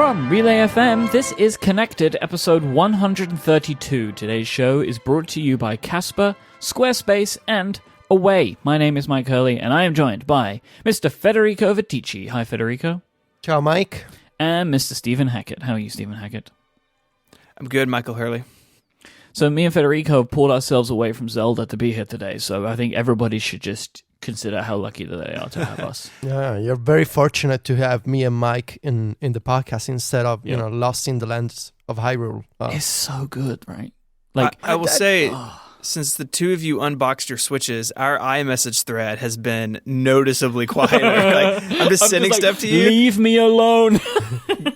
From Relay FM, this is Connected, episode 132. Today's show is brought to you by Casper, Squarespace, and Away. My name is Mike Hurley, and I am joined by Mr. Federico Viticci. Hi, Federico. Ciao, Mike. And Mr. Stephen Hackett. How are you, Stephen Hackett? I'm good, Michael Hurley. So me and Federico pulled ourselves away from Zelda to be here today, so I think everybody should just consider how lucky that they are to have us. Yeah, you're very fortunate to have me and Mike in the podcast instead of, lost in the lands of Hyrule. It's so good, right? I will say, since the two of you unboxed your Switches, our iMessage thread has been noticeably quieter. I'm just sending stuff to you. Leave me alone.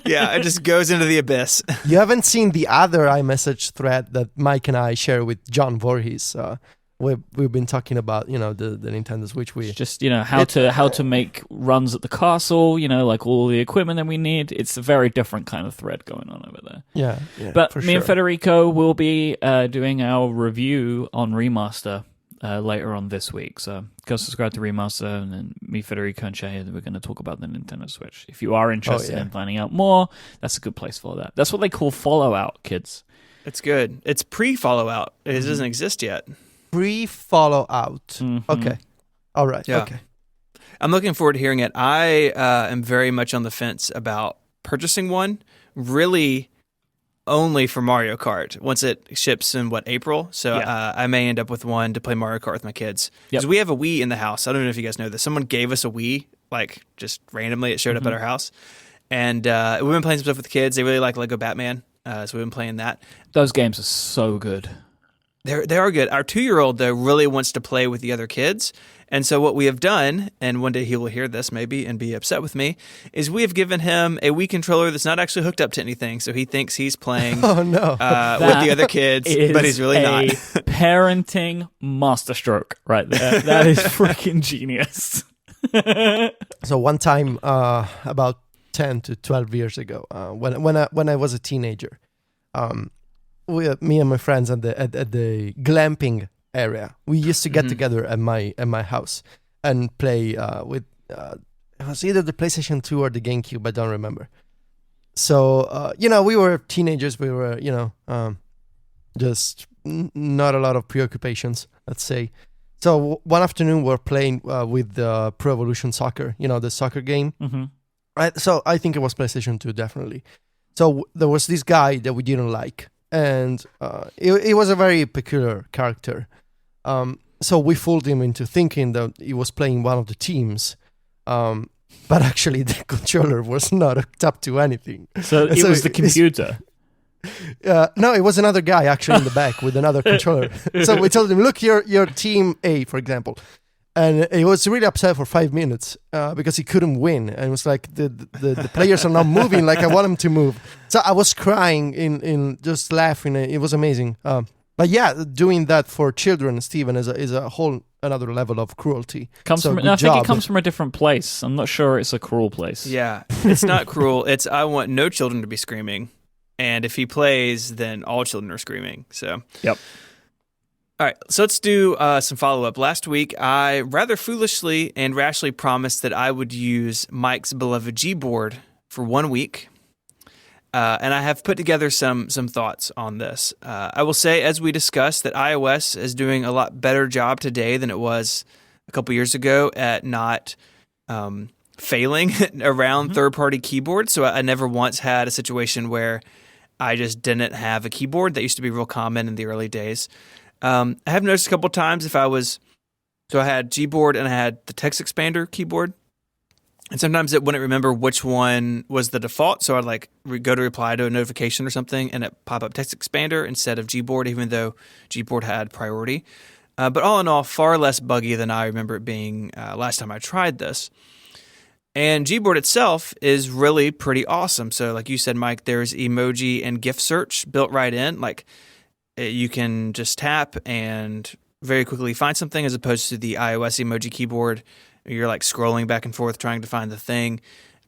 Yeah, it just goes into the abyss. You haven't seen the other iMessage thread that Mike and I share with John Voorhees. We've been talking about, the Nintendo Switch. It's just, how to make runs at the castle, like all the equipment that we need. It's a very different kind of thread going on over there. Yeah. But me and Federico will be doing our review on Remaster later on this week. So go subscribe to Remaster, and then me, Federico, and Shay, we're going to talk about the Nintendo Switch. If you are interested in finding out more, that's a good place for that. That's what they call Fallout, kids. It's good. It's pre-Fallout. It doesn't exist yet. Pre-Fallout. Mm-hmm. Okay. All right. Yeah. Okay. I'm looking forward to hearing it. I am very much on the fence about purchasing one, really only for Mario Kart, once it ships in, April? So I may end up with one to play Mario Kart with my kids. Because we have a Wii in the house. I don't know if you guys know this. Someone gave us a Wii, just randomly. It showed up at our house. And we've been playing some stuff with the kids. They really like Lego Batman, so we've been playing that. Those games are so good. They are good. Our 2-year-old, though, really wants to play with the other kids. And so what we have done, and one day he will hear this maybe and be upset with me, is we have given him a Wii controller that's not actually hooked up to anything. So he thinks he's playing with the other kids, but he's really not. Parenting masterstroke right there. That is freaking genius. So one time, about 10 to 12 years ago, when I was a teenager, me and my friends at the glamping area, we used to get together at my house and play with it was either the PlayStation 2 or the GameCube, I don't remember. So we were teenagers, we were just not a lot of preoccupations, let's say. So one afternoon we're playing with the Pro Evolution Soccer, the soccer game. Right? So I think it was PlayStation 2, definitely. So there was this guy that we didn't like. And it was a very peculiar character. So we fooled him into thinking that he was playing one of the teams. But actually, the controller was not hooked up to anything. So it was the computer? No, it was another guy actually in the back with another controller. So we told him, look, you're team A, for example. And he was really upset for 5 minutes because he couldn't win. And it was like, the players are not moving like I want them to move. So I was crying in just laughing. It was amazing. But yeah, doing that for children, Stephen, is a whole another level of cruelty. I think it comes from a different place. I'm not sure it's a cruel place. Yeah, it's not cruel. It's I want no children to be screaming. And if he plays, then all children are screaming. So, yep. All right, so let's do some follow-up. Last week, I rather foolishly and rashly promised that I would use Mike's beloved Gboard for 1 week, and I have put together some thoughts on this. I will say, as we discussed, that iOS is doing a lot better job today than it was a couple years ago at not failing around third-party keyboards, so I never once had a situation where I just didn't have a keyboard. That used to be real common in the early days. I have noticed a couple times I had Gboard and I had the text expander keyboard, and sometimes it wouldn't remember which one was the default, so I'd go to reply to a notification or something, and it pop up text expander instead of Gboard, even though Gboard had priority. But all in all, far less buggy than I remember it being last time I tried this. And Gboard itself is really pretty awesome. So like you said, Mike, there's emoji and GIF search built right in. You can just tap and very quickly find something, as opposed to the iOS emoji keyboard. You're scrolling back and forth trying to find the thing.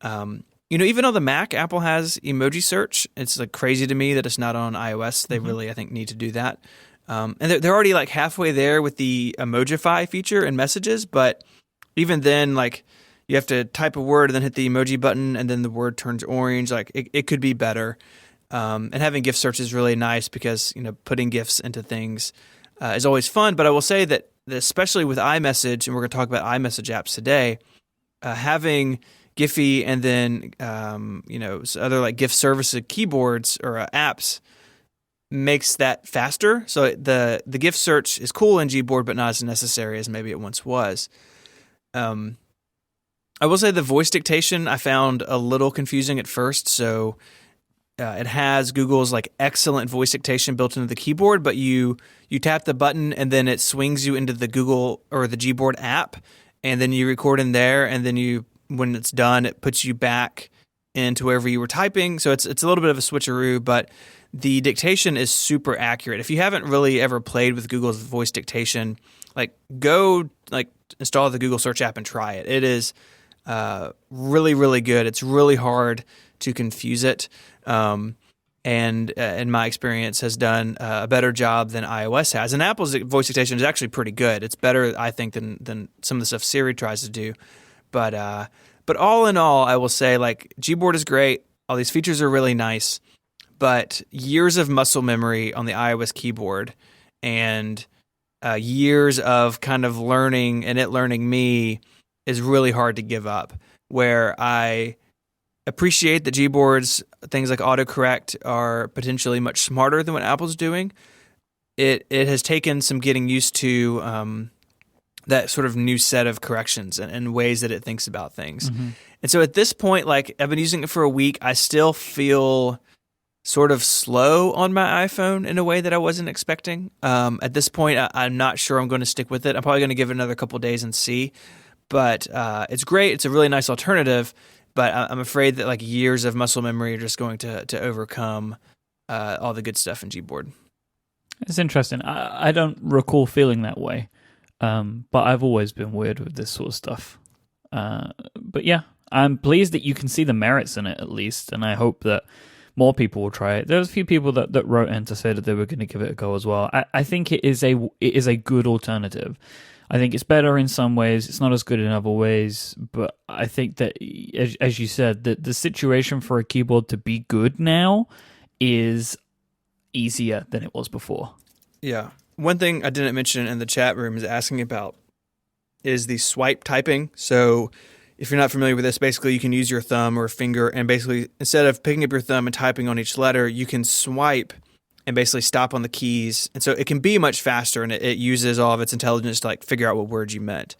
Even on the Mac, Apple has emoji search. It's crazy to me that it's not on iOS. They really, I think, need to do that. And they're already halfway there with the Emojify feature in Messages, but even then, you have to type a word and then hit the emoji button and then the word turns orange. Like it could be better. And having GIF search is really nice because, putting GIFs into things is always fun. But I will say that especially with iMessage, and we're going to talk about iMessage apps today, having Giphy and then, other like GIF service keyboards or apps makes that faster. So the GIF search is cool in Gboard, but not as necessary as maybe it once was. I will say the voice dictation I found a little confusing at first. So it has Google's like excellent voice dictation built into the keyboard, but you tap the button and then it swings you into the Google or the Gboard app, and then you record in there, and then when it's done, it puts you back into wherever you were typing. So it's a little bit of a switcheroo, but the dictation is super accurate. If you haven't really ever played with Google's voice dictation, go install the Google Search app and try it. It is really, really good. It's really hard to confuse it. And in my experience, has done a better job than iOS has. And Apple's voice dictation is actually pretty good. It's better, I think, than some of the stuff Siri tries to do. But all in all, I will say Gboard is great. All these features are really nice. But years of muscle memory on the iOS keyboard and years of kind of learning and it learning me is really hard to give up. Where I appreciate that Gboard's things like autocorrect are potentially much smarter than what Apple's doing. It has taken some getting used to that sort of new set of corrections and ways that it thinks about things. Mm-hmm. And so at this point, I've been using it for a week, I still feel sort of slow on my iPhone in a way that I wasn't expecting. At this point, I'm not sure I'm going to stick with it. I'm probably going to give it another couple of days and see. But it's great. It's a really nice alternative. But I'm afraid that years of muscle memory are just going to overcome all the good stuff in Gboard. It's interesting. I don't recall feeling that way. But I've always been weird with this sort of stuff. But yeah, I'm pleased that you can see the merits in it at least. And I hope that more people will try it. There's a few people that wrote in to say that they were going to give it a go as well. I think it is a good alternative. I think it's better in some ways. It's not as good in other ways. But I think that, as you said, that the situation for a keyboard to be good now is easier than it was before. Yeah. One thing I didn't mention in the chat room is asking about is the swipe typing. So if you're not familiar with this, basically you can use your thumb or finger and basically instead of picking up your thumb and typing on each letter, you can swipe and basically stop on the keys. And so it can be much faster and it uses all of its intelligence to figure out what words you meant.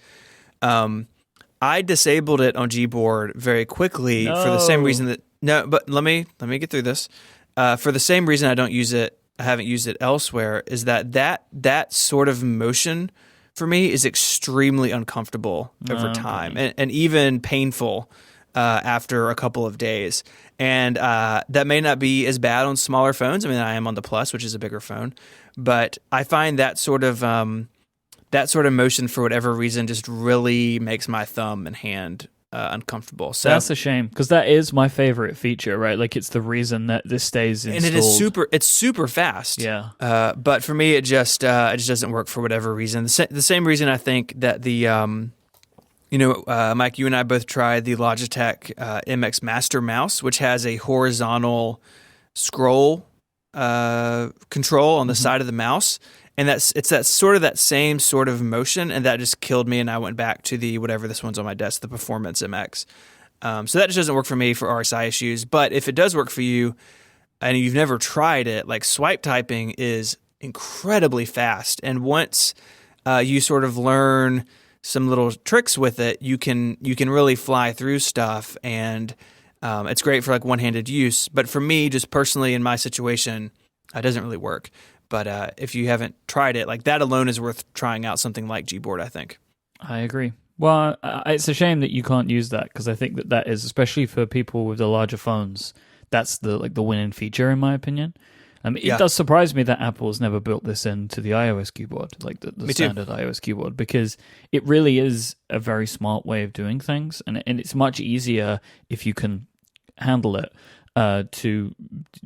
I disabled it on Gboard very quickly for the same reason but let me get through this. For the same reason I haven't used it elsewhere is that sort of motion for me is extremely uncomfortable over time and even painful after a couple of days. And that may not be as bad on smaller phones. I mean, I am on the Plus, which is a bigger phone, but I find that sort of motion for whatever reason just really makes my thumb and hand uncomfortable. So that's a shame because that is my favorite feature, right? It's the reason that this stays installed. And it's super fast. Yeah. But for me, it just doesn't work for whatever reason. The same reason I think that the Mike, you and I both tried the Logitech MX Master Mouse, which has a horizontal scroll control on the side of the mouse. And it's that same sort of motion, and that just killed me. And I went back to the whatever this one's on my desk, the Performance MX. So that just doesn't work for me for RSI issues. But if it does work for you, and you've never tried it, swipe typing is incredibly fast. And once you sort of learn some little tricks with it, you can really fly through stuff, and it's great for one-handed use. But for me, just personally in my situation, it doesn't really work. But if you haven't tried it, that alone is worth trying out something like Gboard, I think. I agree. Well, it's a shame that you can't use that because I think that is, especially for people with the larger phones, that's the winning feature in my opinion. It does surprise me that Apple's never built this into the iOS keyboard, the standard iOS keyboard, because it really is a very smart way of doing things, and it's much easier if you can handle it to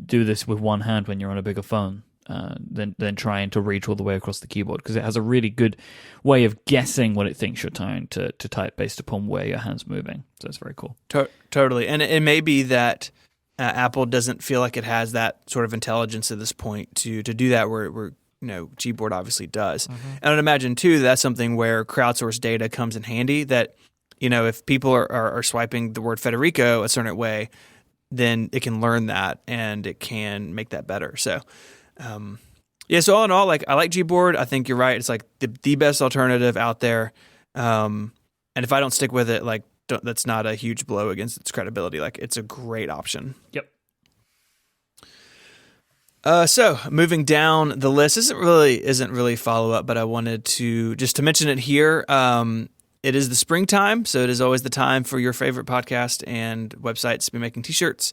do this with one hand when you're on a bigger phone. than trying to reach all the way across the keyboard, because it has a really good way of guessing what it thinks you're trying to type based upon where your hand's moving. So it's very cool. Totally. And it may be that Apple doesn't feel like it has that sort of intelligence at this point to do that, where Gboard obviously does. Mm-hmm. And I'd imagine too that's something where crowdsourced data comes in handy, that if people are swiping the word Federico a certain way, then it can learn that and it can make that better. So so all in all, I like Gboard. I think you're right. It's like the best alternative out there. And if I don't stick with it, that's not a huge blow against its credibility. It's a great option. Yep. So moving down the list isn't really follow up, but I wanted to mention it here. It is the springtime, so it is always the time for your favorite podcast and websites to be making t-shirts.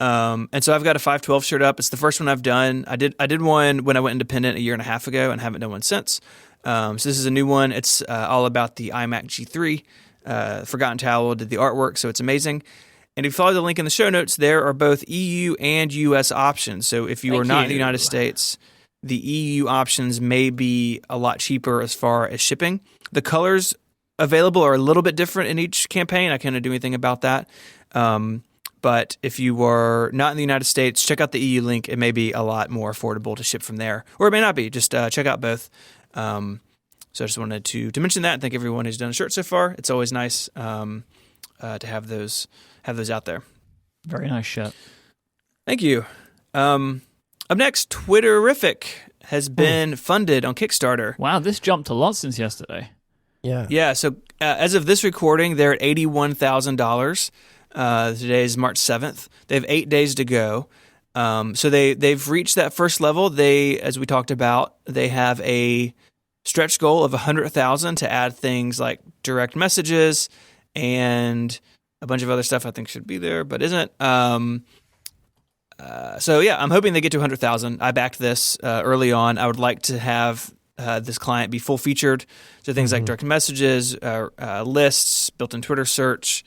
And so I've got a 512 shirt up. It's the first one I've done. I did one when I went independent a year and a half ago and haven't done one since. So this is a new one. It's all about the iMac G3. Forgotten Towel did the artwork, so it's amazing. And if you follow the link in the show notes, there are both EU and US options. So if you are not in the United States, the EU options may be a lot cheaper as far as shipping. The colors available are a little bit different in each campaign. I can't do anything about that. But if you are not in the United States, check out the EU link. It may be a lot more affordable to ship from there, or it may not be. Just check out both. So I just wanted to mention that and thank everyone who's done a shirt so far. It's always nice to have those out there. Very nice shirt. Thank you. Up next, Twitterific has been funded on Kickstarter. Wow, this jumped a lot since yesterday. Yeah. So as of this recording, they're at $81,000. Today is March 7th. They have 8 days to go. So they've reached that first level. As we talked about, they have a stretch goal of 100,000 to add things like direct messages and a bunch of other stuff I think should be there, but isn't. I'm hoping they get to 100,000. I backed this early on. I would like to have this client be full featured. So things like direct messages, lists, built-in Twitter search,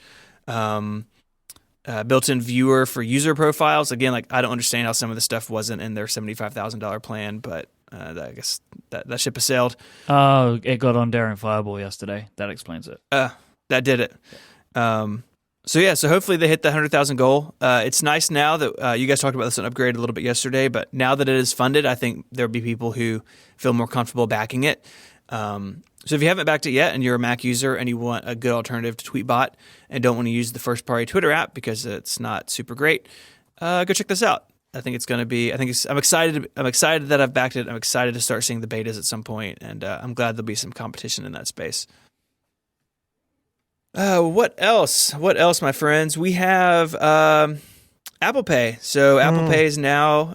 built-in viewer for user profiles. Again, I don't understand how some of this stuff wasn't in their $75,000 plan, but I guess that ship has sailed. Oh, it got on Daring Fireball yesterday. That explains it. That did it. So hopefully they hit the 100,000 goal. It's nice now that you guys talked about this on Upgrade a little bit yesterday, but now that it is funded, I think there'll be people who feel more comfortable backing it. So if you haven't backed it yet and you're a Mac user and you want a good alternative to Tweetbot and don't want to use the first-party Twitter app because it's not super great, go check this out. I think it's going to be. I'm excited. I'm excited that I've backed it. I'm excited to start seeing the betas at some point, and I'm glad there'll be some competition in that space. What else? What else, my friends? We have Apple Pay. So Apple Pay is now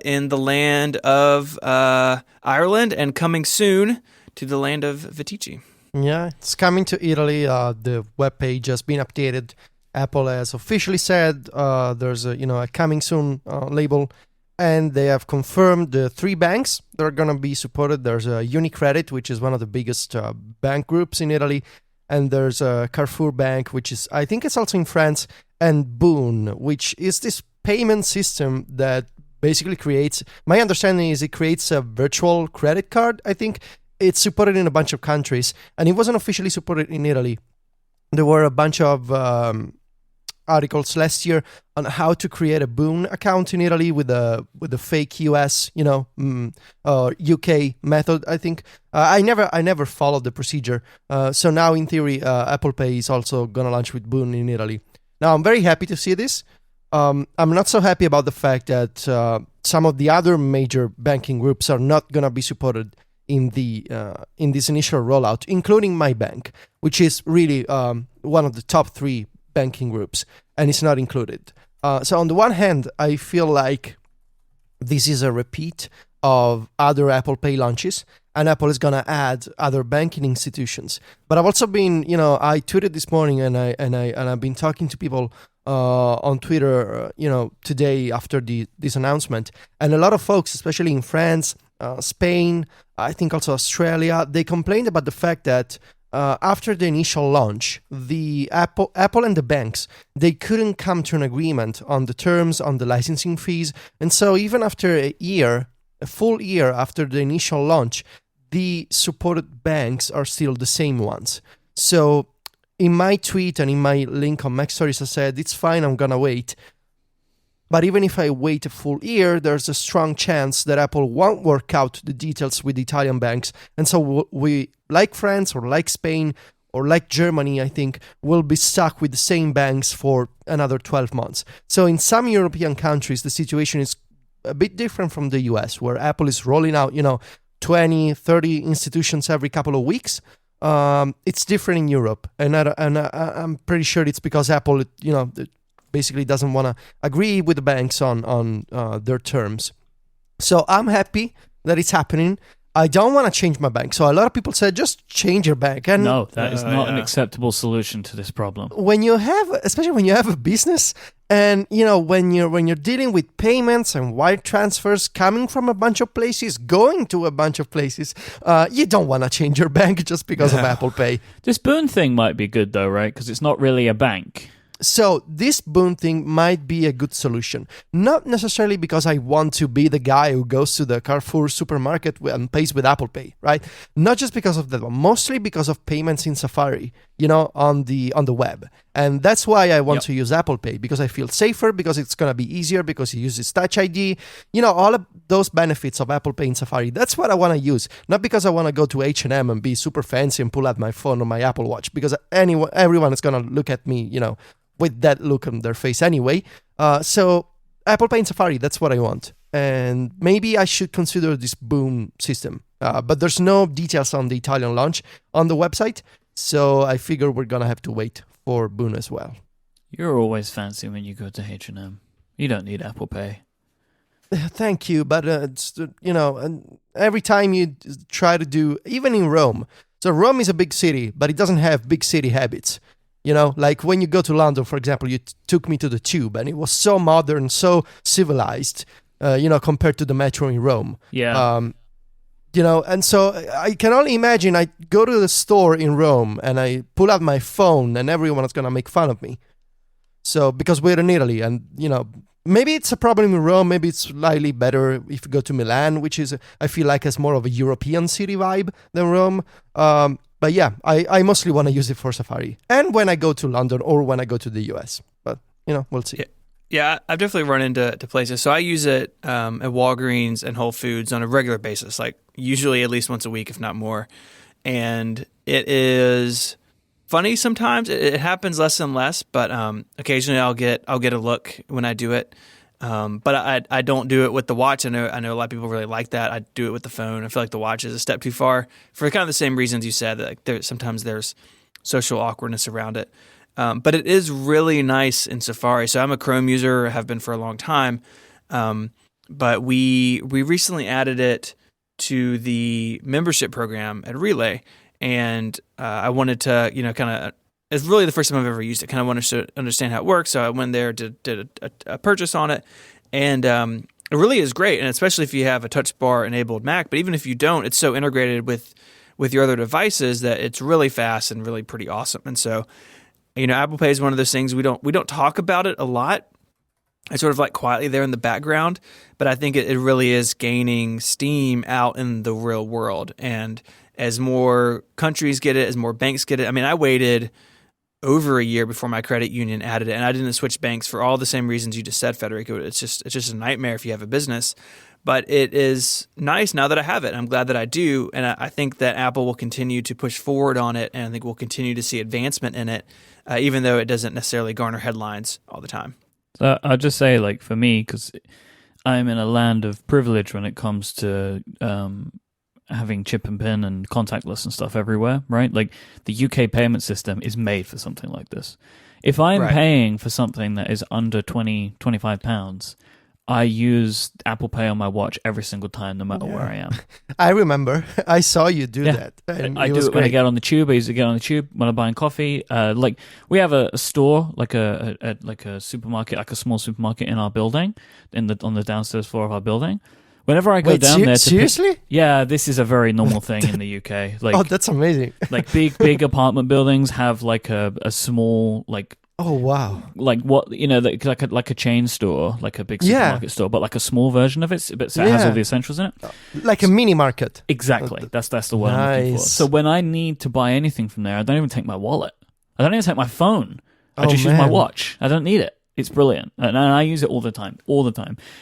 in the land of Ireland and coming soon to the land of Vitici. Yeah, it's coming to Italy. The webpage has been updated. Apple has officially said there's a coming soon label, and they have confirmed the 3 banks that are going to be supported. There's a UniCredit, which is one of the biggest bank groups in Italy, and there's a Carrefour Bank, which is, I think it's also in France, and Boon, which is this payment system that basically creates, my understanding is it creates a virtual credit card, I think. It's supported in a bunch of countries, and it wasn't officially supported in Italy. There were a bunch of articles last year on how to create a Boon account in Italy with a fake US, UK method. I think I never followed the procedure. So now, in theory, Apple Pay is also gonna launch with Boon in Italy. Now, I'm very happy to see this. I'm not so happy about the fact that some of the other major banking groups are not gonna be supported in this initial rollout, including my bank, which is really one of the top 3 banking groups, and it's not included. So on the one hand, I feel like this is a repeat of other Apple Pay launches, and Apple is gonna add other banking institutions. But I've also been, I tweeted this morning, and I've been talking to people on Twitter, today after this announcement, and a lot of folks, especially in France, Spain, I think also Australia, they complained about the fact that after the initial launch, the Apple and the banks, they couldn't come to an agreement on the terms, on the licensing fees, and so even after a year, a full year after the initial launch, the supported banks are still the same ones. So in my tweet and in my link on Mac Stories, I said, it's fine, I'm going to wait. But even if I wait a full year, there's a strong chance that Apple won't work out the details with Italian banks. And so we, like France or like Spain or like Germany, I think, will be stuck with the same banks for another 12 months. So in some European countries, the situation is a bit different from the US, where Apple is rolling out, 20, 30 institutions every couple of weeks. It's different in Europe. And I'm pretty sure it's because Apple, basically doesn't want to agree with the banks on their terms. So I'm happy that it's happening. I don't want to change my bank. So a lot of people said, just change your bank. And no, that is not an acceptable solution to this problem. Especially when you have a business, and when you're dealing with payments and wire transfers coming from a bunch of places, going to a bunch of places, you don't want to change your bank just because of Apple Pay. This Boon thing might be good though, right? Because it's not really a bank. So this Boon thing might be a good solution. Not necessarily because I want to be the guy who goes to the Carrefour supermarket and pays with Apple Pay, right? Not just because of that, but mostly because of payments in Safari, on the web. And that's why I want to use Apple Pay, because I feel safer, because it's going to be easier, because it uses Touch ID, all of those benefits of Apple Pay in Safari. That's what I want to use. Not because I want to go to H&M and be super fancy and pull out my phone or my Apple Watch, because everyone is going to look at me, with that look on their face anyway. So Apple Pay in Safari, that's what I want. And maybe I should consider this Boon system. But there's no details on the Italian launch on the website. So I figure we're going to have to wait for Boon as well. You're always fancy when you go to H&M. You don't need Apple Pay. Thank you. But, and every time you try to do, even in Rome. So Rome is a big city, but it doesn't have big city habits. Like when you go to London, for example, you took me to the tube and it was so modern, so civilized, compared to the metro in Rome. Yeah. And so I can only imagine I go to the store in Rome and I pull out my phone and everyone is going to make fun of me. So because we're in Italy and, maybe it's a problem in Rome. Maybe it's slightly better if you go to Milan, which is, I feel like, has more of a European city vibe than Rome. But yeah, I mostly want to use it for Safari. And when I go to London or when I go to the US. But, we'll see. Yeah, I've definitely run into places. So I use it at Walgreens and Whole Foods on a regular basis, like usually at least once a week, if not more. And it is funny sometimes. It happens less and less, but occasionally I'll get a look when I do it. But I don't do it with the watch. I know a lot of people really like that. I do it with the phone. I feel like the watch is a step too far for kind of the same reasons you said. That sometimes there's social awkwardness around it. But it is really nice in Safari. So I'm a Chrome user, have been for a long time. But we recently added it to the membership program at Relay, and I wanted to kind of. It's really the first time I've ever used it. Kind of wanted to understand how it works. So I went there, did a purchase on it, and it really is great. And especially if you have a touch bar enabled Mac, but even if you don't, it's so integrated with your other devices that it's really fast and really pretty awesome. And so, Apple Pay is one of those things we don't talk about it a lot. It's sort of like quietly there in the background, but I think it really is gaining steam out in the real world. And as more countries get it, as more banks get it, I waited over a year before my credit union added it, and I didn't switch banks for all the same reasons you just said, Federico. It's just a nightmare if you have a business, but it is nice now that I have it. I'm glad that I do, and I think that Apple will continue to push forward on it, and I think we'll continue to see advancement in it, even though it doesn't necessarily garner headlines all the time. So I'll just say, like, for me, because I'm in a land of privilege when it comes to having chip and pin and contactless and stuff everywhere, right? Like the UK payment system is made for something like this. If I'm paying for something that is under 25 pounds, I use Apple Pay on my watch every single time, no matter where I am. I remember. I saw you do that. And I do it when I get on the tube. I used to get on the tube when I'm buying coffee. Like we have a store, like a supermarket, like a small supermarket in our building, on the downstairs floor of our building. Whenever I go down there, seriously? Yeah, this is a very normal thing in the UK. Like, oh, that's amazing. Like big apartment buildings have like a small like Oh wow! Like what like a chain store, like a big supermarket store, but like a small version of it, but so it has all the essentials in it, like a mini market. Exactly. That's the word I'm looking for. So when I need to buy anything from there, I don't even take my wallet. I don't even take my phone. I just use my watch. I don't need it. It's brilliant, and I use it all the time.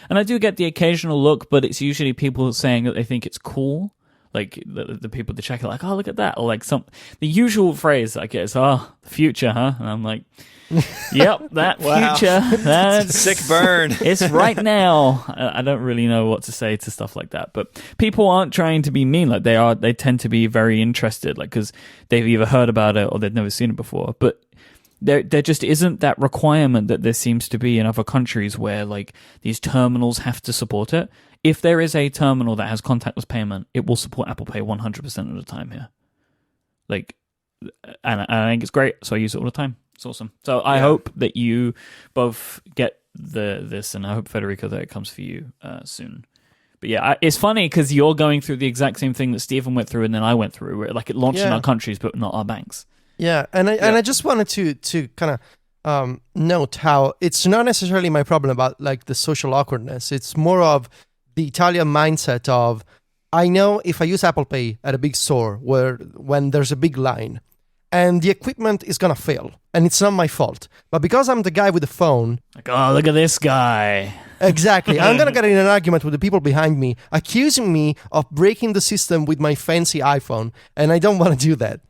And I do get the occasional look, but it's usually people saying that they think it's cool. Like the people that check it, like, oh, look at that, or like the usual phrase I get is, oh, the future, huh? And I'm like, yep, that future, that's sick burn. It's right now. I don't really know what to say to stuff like that, but people aren't trying to be mean. Like they tend to be very interested, like because they've either heard about it or they've never seen it before. But there just isn't that requirement that there seems to be in other countries where like these terminals have to support it. If there is a terminal that has contactless payment, it will support Apple Pay 100% of the time here. Like, and I think it's great, so I use it all the time. It's awesome. So I hope that you both get this, and I hope, Federico, that it comes for you soon. But yeah, it's funny because you're going through the exact same thing that Stephen went through and then I went through, where like it launched in our countries, but not our banks. Yeah, and I just wanted to kind of note how it's not necessarily my problem about like the social awkwardness. It's more of the Italian mindset of, I know if I use Apple Pay at a big store when there's a big line and the equipment is going to fail and it's not my fault, but because I'm the guy with the phone, like, oh, look at this guy. Exactly. I'm going to get in an argument with the people behind me, accusing me of breaking the system with my fancy iPhone. And I don't want to do that,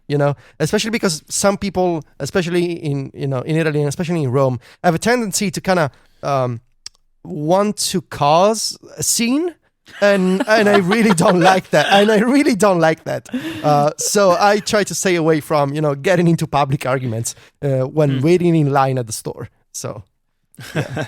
especially because some people, especially in Italy and especially in Rome, have a tendency to kind of want to cause a scene. And I really don't like that. So I try to stay away from, getting into public arguments when waiting in line at the store. So, yeah.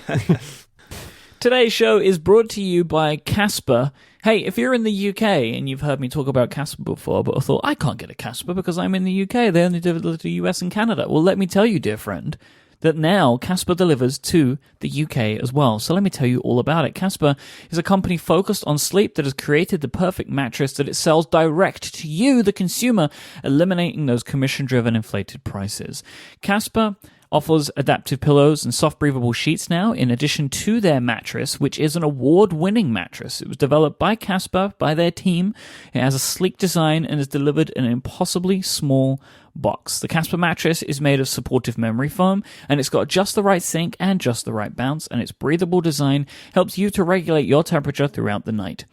Today's show is brought to you by Casper. Hey, if you're in the UK and you've heard me talk about Casper before, but I thought, I can't get a Casper because I'm in the UK. They only deliver to the US and Canada. Well, let me tell you, dear friend, that now Casper delivers to the UK as well. So let me tell you all about it. Casper is a company focused on sleep that has created the perfect mattress that it sells direct to you, the consumer, eliminating those commission-driven inflated prices. Casper offers adaptive pillows and soft breathable sheets now, in addition to their mattress, which is an award-winning mattress. It was developed by Casper, by their team. It has a sleek design and is delivered in an impossibly small box. The Casper mattress is made of supportive memory foam, and it's got just the right sink and just the right bounce, and its breathable design helps you to regulate your temperature throughout the night.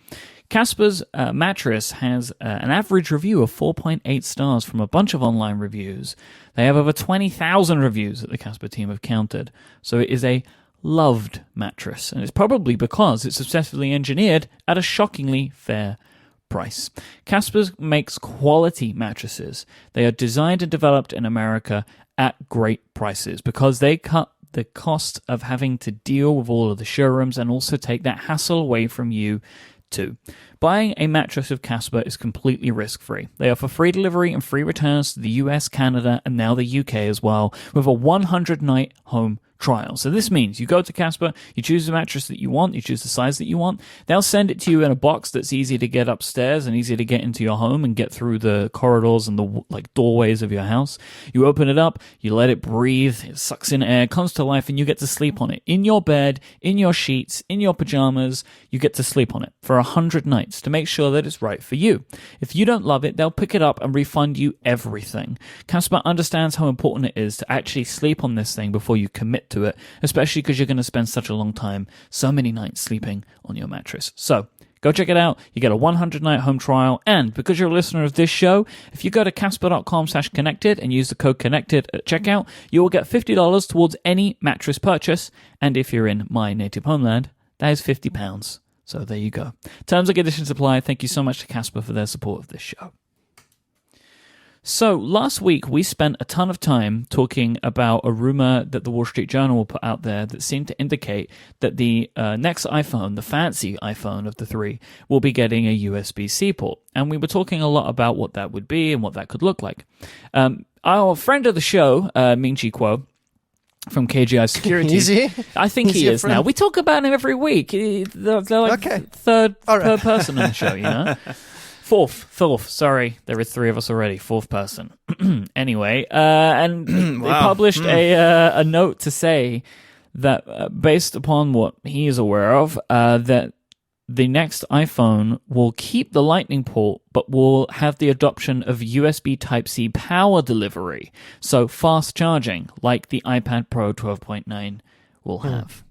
Casper's mattress has an average review of 4.8 stars from a bunch of online reviews. They have over 20,000 reviews that the Casper team have counted. So it is a loved mattress, and it's probably because it's successfully engineered at a shockingly fair price. Casper makes quality mattresses. They are designed and developed in America at great prices because they cut the cost of having to deal with all of the showrooms and also take that hassle away from you too. Buying a mattress of Casper is completely risk-free. They offer free delivery and free returns to the US, Canada, and now the UK as well, with a 100-night home trial. So this means you go to Casper, you choose the mattress that you want, you choose the size that you want. They'll send it to you in a box that's easy to get upstairs and easy to get into your home and get through the corridors and the doorways of your house. You open it up, you let it breathe, it sucks in air, comes to life, and you get to sleep on it. In your bed, in your sheets, in your pajamas, you get to sleep on it for 100 nights to make sure that it's right for you. If you don't love it, they'll pick it up and refund you everything. Casper understands how important it is to actually sleep on this thing before you commit to it, especially because you're going to spend such a long time, so many nights sleeping on your mattress. So go check it out. You get a 100-night home trial, and because you're a listener of this show, if you go to casper.com/connected and use the code connected at checkout, you will get $50 towards any mattress purchase, and if you're in my native homeland, that is £50. So there you go. Terms and conditions apply. Thank you so much to Casper for their support of this show. So last week, we spent a ton of time talking about a rumor that the Wall Street Journal will put out there that seemed to indicate that the next iPhone, the fancy iPhone of the three, will be getting a USB-C port. And we were talking a lot about what that would be and what that could look like. Our friend of the show, Ming-Chi Kuo, from KGI Security. Is he? I think he is now. We talk about him every week. They're like third person on the show, Fourth. Sorry, there are 3 of us already. 4th person. Anyway, and they published a note to say that based upon what he is aware of, that the next iPhone will keep the Lightning port, but will have the adoption of USB Type-C power delivery, so fast charging, like the iPad Pro 12.9 will have.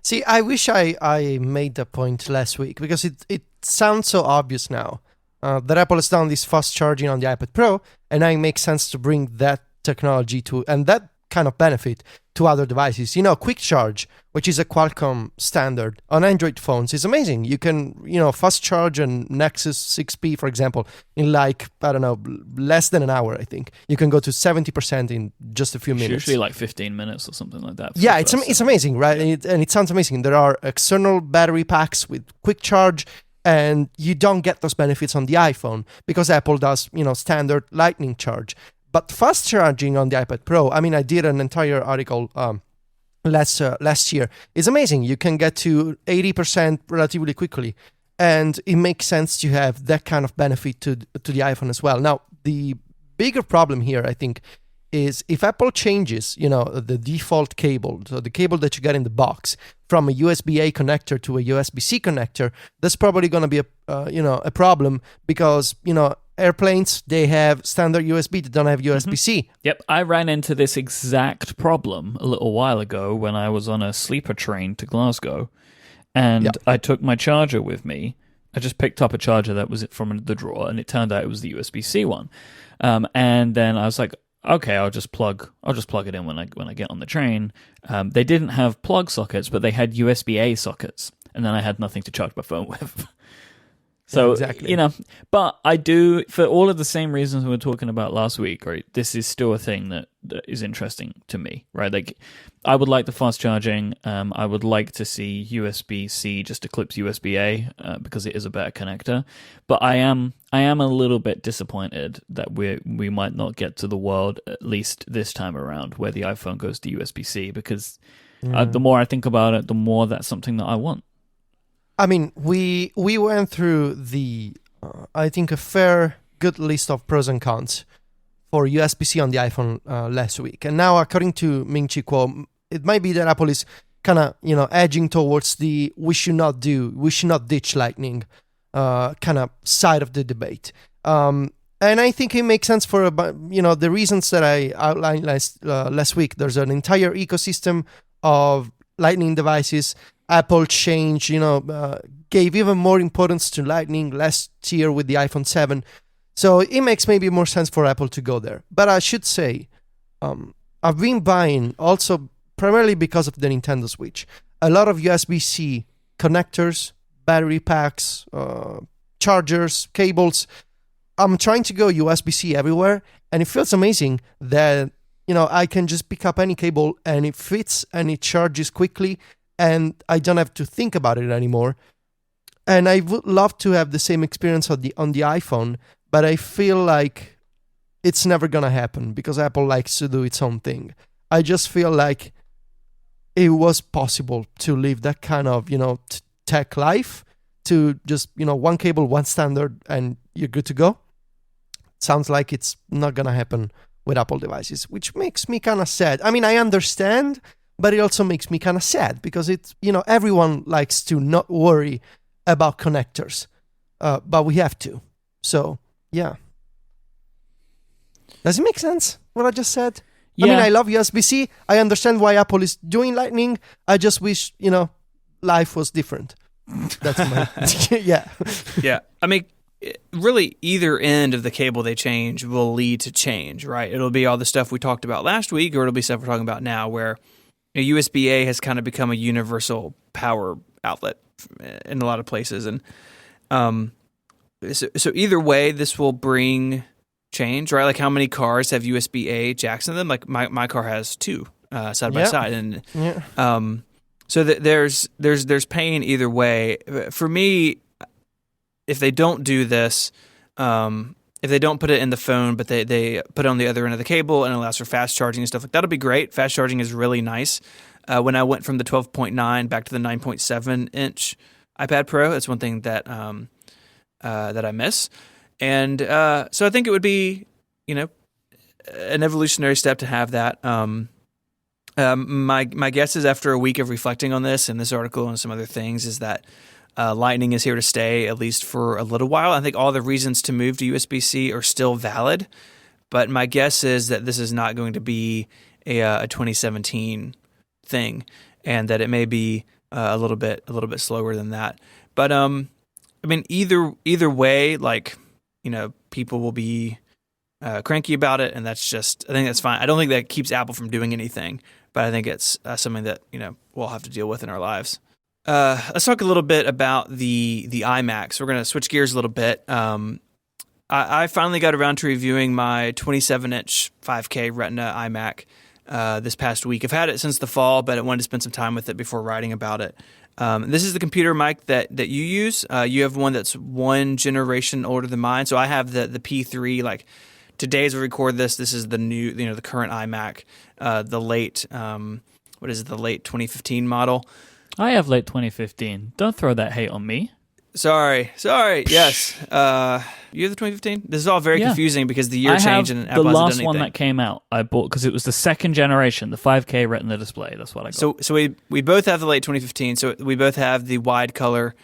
See, I wish I made the point last week, because it sounds so obvious now that Apple has done this fast charging on the iPad Pro, and now it makes sense to bring that technology to, and that kind of benefit to other devices. Quick charge, which is a Qualcomm standard on Android phones, is amazing. You can, fast charge a Nexus 6P, for example, in less than an hour, I think. You can go to 70% in just a few minutes. Usually like 15 minutes or something like that. Yeah, it's amazing, right? And it sounds amazing. There are external battery packs with quick charge, and you don't get those benefits on the iPhone because Apple does, standard Lightning charge. But fast charging on the iPad Pro, I did an entire article last year. It's amazing. You can get to 80% relatively quickly, and it makes sense to have that kind of benefit to the iPhone as well. Now, the bigger problem here, I think, is if Apple changes, the default cable, so the cable that you get in the box, from a USB-A connector to a USB-C connector, that's probably going to be a problem, because airplanes, they have standard USB, they don't have USB-C. Yep, I ran into this exact problem a little while ago when I was on a sleeper train to Glasgow, and I took my charger with me. I just picked up a charger that was from the drawer, and it turned out it was the USB-C one. And then I was like, okay, I'll just plug it in when I get on the train. They didn't have plug sockets, but they had USB-A sockets, and then I had nothing to charge my phone with. So, exactly. But I do, for all of the same reasons we were talking about last week, right, this is still a thing that is interesting to me, right? Like, I would like the fast charging. I would like to see USB-C just eclipse USB-A because it is a better connector. But I am a little bit disappointed that we might not get to the world, at least this time around, where the iPhone goes to USB-C, because the more I think about it, the more that's something that I want. We went through the, I think, a fair, good list of pros and cons for USB-C on the iPhone last week. And now, according to Ming-Chi Kuo, it might be that Apple is kind of, edging towards the we should not ditch Lightning kind of side of the debate. And I think it makes sense for, the reasons that I outlined last week. There's an entire ecosystem of Lightning devices. Apple changed, gave even more importance to Lightning last year with the iPhone 7. So it makes maybe more sense for Apple to go there. But I should say, I've been buying also primarily because of the Nintendo Switch, a lot of USB-C connectors, battery packs, chargers, cables. I'm trying to go USB-C everywhere, and it feels amazing that, I can just pick up any cable and it fits and it charges quickly, and I don't have to think about it anymore. And I would love to have the same experience on the iPhone, but I feel like it's never going to happen because Apple likes to do its own thing. I just feel like it was possible to live that kind of, tech life, to just, one cable, one standard, and you're good to go. Sounds like it's not going to happen with Apple devices, which makes me kind of sad. I understand, but it also makes me kind of sad because it's, everyone likes to not worry about connectors, but we have to. So, yeah. Does it make sense what I just said? Yeah. I love USB-C. I understand why Apple is doing Lightning. I just wish, life was different. That's my... yeah. Yeah. Really, either end of the cable they change will lead to change, right? It'll be all the stuff we talked about last week, or it'll be stuff we're talking about now, where USB-A has kind of become a universal power outlet in a lot of places. And so either way, this will bring change, right? Like, how many cars have USB-A jacks in them? Like, my car has 2 side by side. And so there's pain either way. For me, if they don't do this, if they don't put it in the phone, but they put it on the other end of the cable and it allows for fast charging and stuff, like that'll be great. Fast charging is really nice. When I went from the 12.9 back to the 9.7 inch iPad Pro, that's one thing that that I miss. And so I think it would be, an evolutionary step to have that. My guess is after a week of reflecting on this and this article and some other things is that Lightning is here to stay, at least for a little while. I think all the reasons to move to USB-C are still valid, but my guess is that this is not going to be a 2017 thing, and that it may be a little bit slower than that. But either way, people will be cranky about it, and I think that's fine. I don't think that keeps Apple from doing anything, but I think it's something that we'll have to deal with in our lives. Let's talk a little bit about the iMac. So we're going to switch gears a little bit. I finally got around to reviewing my 27-inch 5K Retina iMac this past week. I've had it since the fall, but I wanted to spend some time with it before writing about it. This is the computer, Mike, that you use. You have one that's one generation older than mine. So I have the P3. Today as we record this is the new, the current iMac, the late 2015 model. I have late 2015. Don't throw that hate on me. Sorry. Yes. You have the 2015? This is all very confusing because the year changed and Apple hasn't done anything. The last one that came out, I bought because it was the second generation, the 5K Retina display. That's what I got. So we both have the late 2015. So we both have the wide color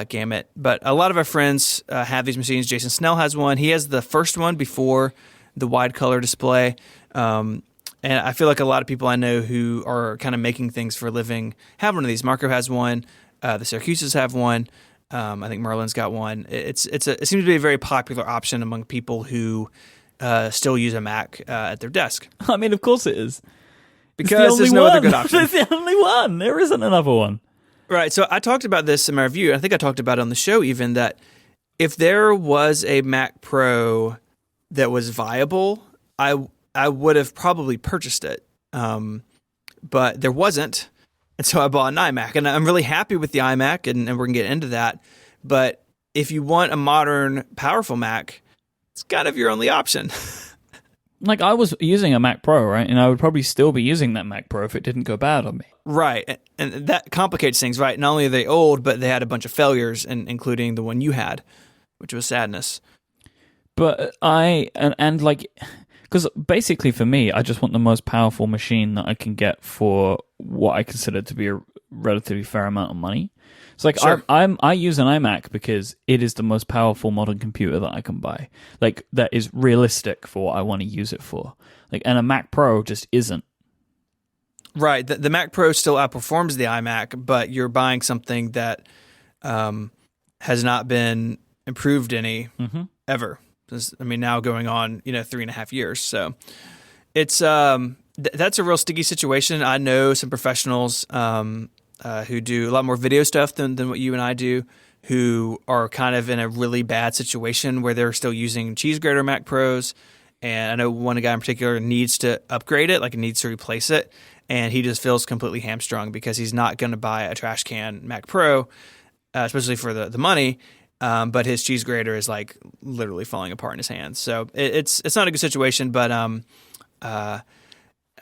gamut. But a lot of our friends have these machines. Jason Snell has one. He has the first one before the wide color display. And I feel like a lot of people I know who are kind of making things for a living have one of these. Marco has one. The Syracuses have one. I think Merlin's got one. It seems to be a very popular option among people who still use a Mac at their desk. I mean, of course it is. Because there's no other good option. It's the only one. There isn't another one. Right. So I talked about this in my review. I think I talked about it on the show even, that if there was a Mac Pro that was viable, I would have probably purchased it. But there wasn't. And so I bought an iMac. And I'm really happy with the iMac, and we're going to get into that. But if you want a modern, powerful Mac, it's kind of your only option. I was using a Mac Pro, right? And I would probably still be using that Mac Pro if it didn't go bad on me. Right. And that complicates things, right? Not only are they old, but they had a bunch of failures, including the one you had, which was sadness. But because basically for me, I just want the most powerful machine that I can get for what I consider to be a relatively fair amount of money. It's sure. I use an iMac because it is the most powerful modern computer that I can buy. That is realistic for what I want to use it for. And a Mac Pro just isn't. Right. The Mac Pro still outperforms the iMac, but you're buying something that has not been improved any ever. Now going on, 3.5 years. So it's that's a real sticky situation. I know some professionals who do a lot more video stuff than what you and I do, who are kind of in a really bad situation where they're still using cheese grater Mac Pros. And I know one guy in particular needs to upgrade it, needs to replace it. And he just feels completely hamstrung because he's not going to buy a trash can Mac Pro, especially for the money. But his cheese grater is literally falling apart in his hands. So it's not a good situation, but we're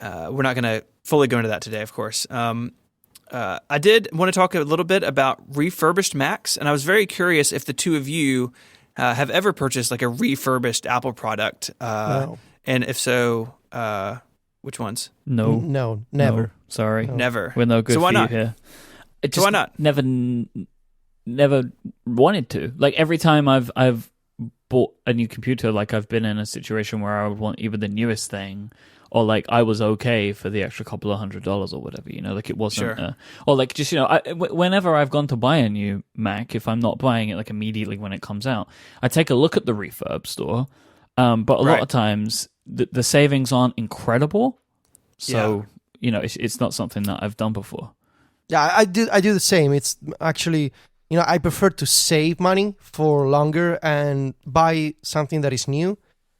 not going to fully go into that today, of course. I did want to talk a little bit about refurbished Macs, and I was very curious if the two of you have ever purchased a refurbished Apple product. No. And if so, which ones? No, never. No, sorry, no. Never. We're no good so for why not? you here. So why not? Never wanted to. Every time I've bought a new computer, I've been in a situation where I would want either the newest thing or I was okay for the extra couple of $100 or whatever, it wasn't, sure. Or whenever I've gone to buy a new Mac, if I'm not buying it immediately when it comes out, I take a look at the refurb store. But a lot of times the savings aren't incredible. So, it's not something that I've done before. Yeah, I do the same. It's actually, I prefer to save money for longer and buy something that is new,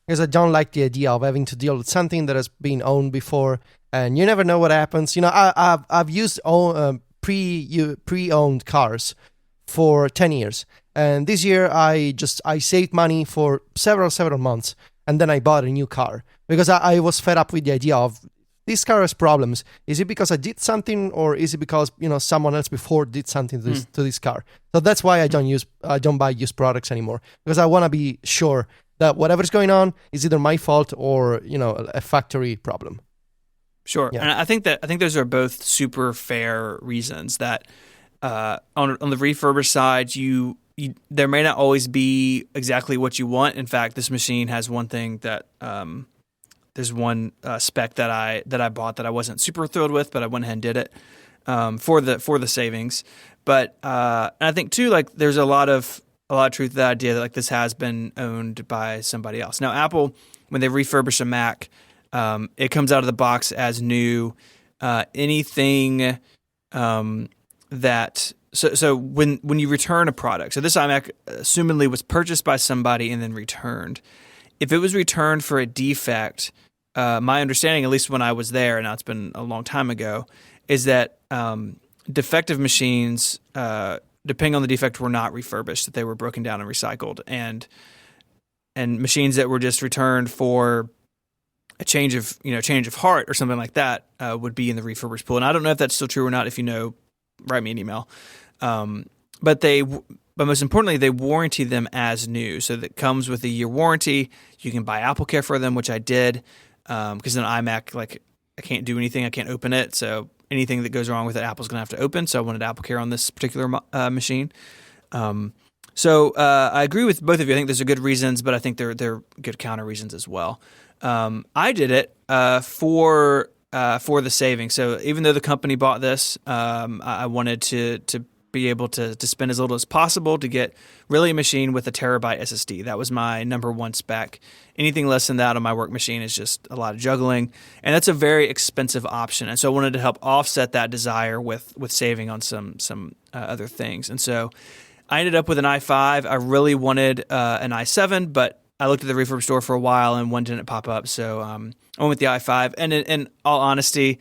because I don't like the idea of having to deal with something that has been owned before, and you never know what happens. I've used pre-owned cars for 10 years, and this year I saved money for several months, and then I bought a new car because I was fed up with the idea of this car has problems. Is it because I did something, or is it because someone else before did something to this car? So that's why I don't buy used products anymore, because I want to be sure that whatever's going on is either my fault or a factory problem. Sure, yeah. And I think those are both super fair reasons. That on the refurbished side, there may not always be exactly what you want. In fact, this machine has one thing that there's one spec that I bought that I wasn't super thrilled with, but I went ahead and did it for the savings. But and I think too, like there's a lot of truth to the idea that like this has been owned by somebody else. Now, Apple, when they refurbish a Mac, it comes out of the box as new. Anything that so when you return a product, so this iMac assumedly was purchased by somebody and then returned. If it was returned for a defect, my understanding, at least when I was there, and now it's been a long time ago, is that defective machines, depending on the defect, were not refurbished; that they were broken down and recycled, and machines that were just returned for a change of heart or something like that would be in the refurbished pool. And I don't know if that's still true or not. If you know, write me an email. But most importantly, they warranty them as new. So that comes with a year warranty. You can buy AppleCare for them, which I did, because an iMac, like I can't do anything. I can't open it. So anything that goes wrong with it, Apple's going to have to open. So I wanted AppleCare on this particular machine. So I agree with both of you. I think those are good reasons, but I think they're good counter reasons as well. I did it for the savings. So even though the company bought this, I wanted to be able to spend as little as possible to get really a machine with a terabyte SSD. That was my number one spec. Anything less than that on my work machine is just a lot of juggling, and that's a very expensive option. And so I wanted to help offset that desire with saving on some other things. And so I ended up with an i5. I really wanted an i7, but I looked at the refurb store for a while and one didn't pop up. So I went with the i5. And in all honesty,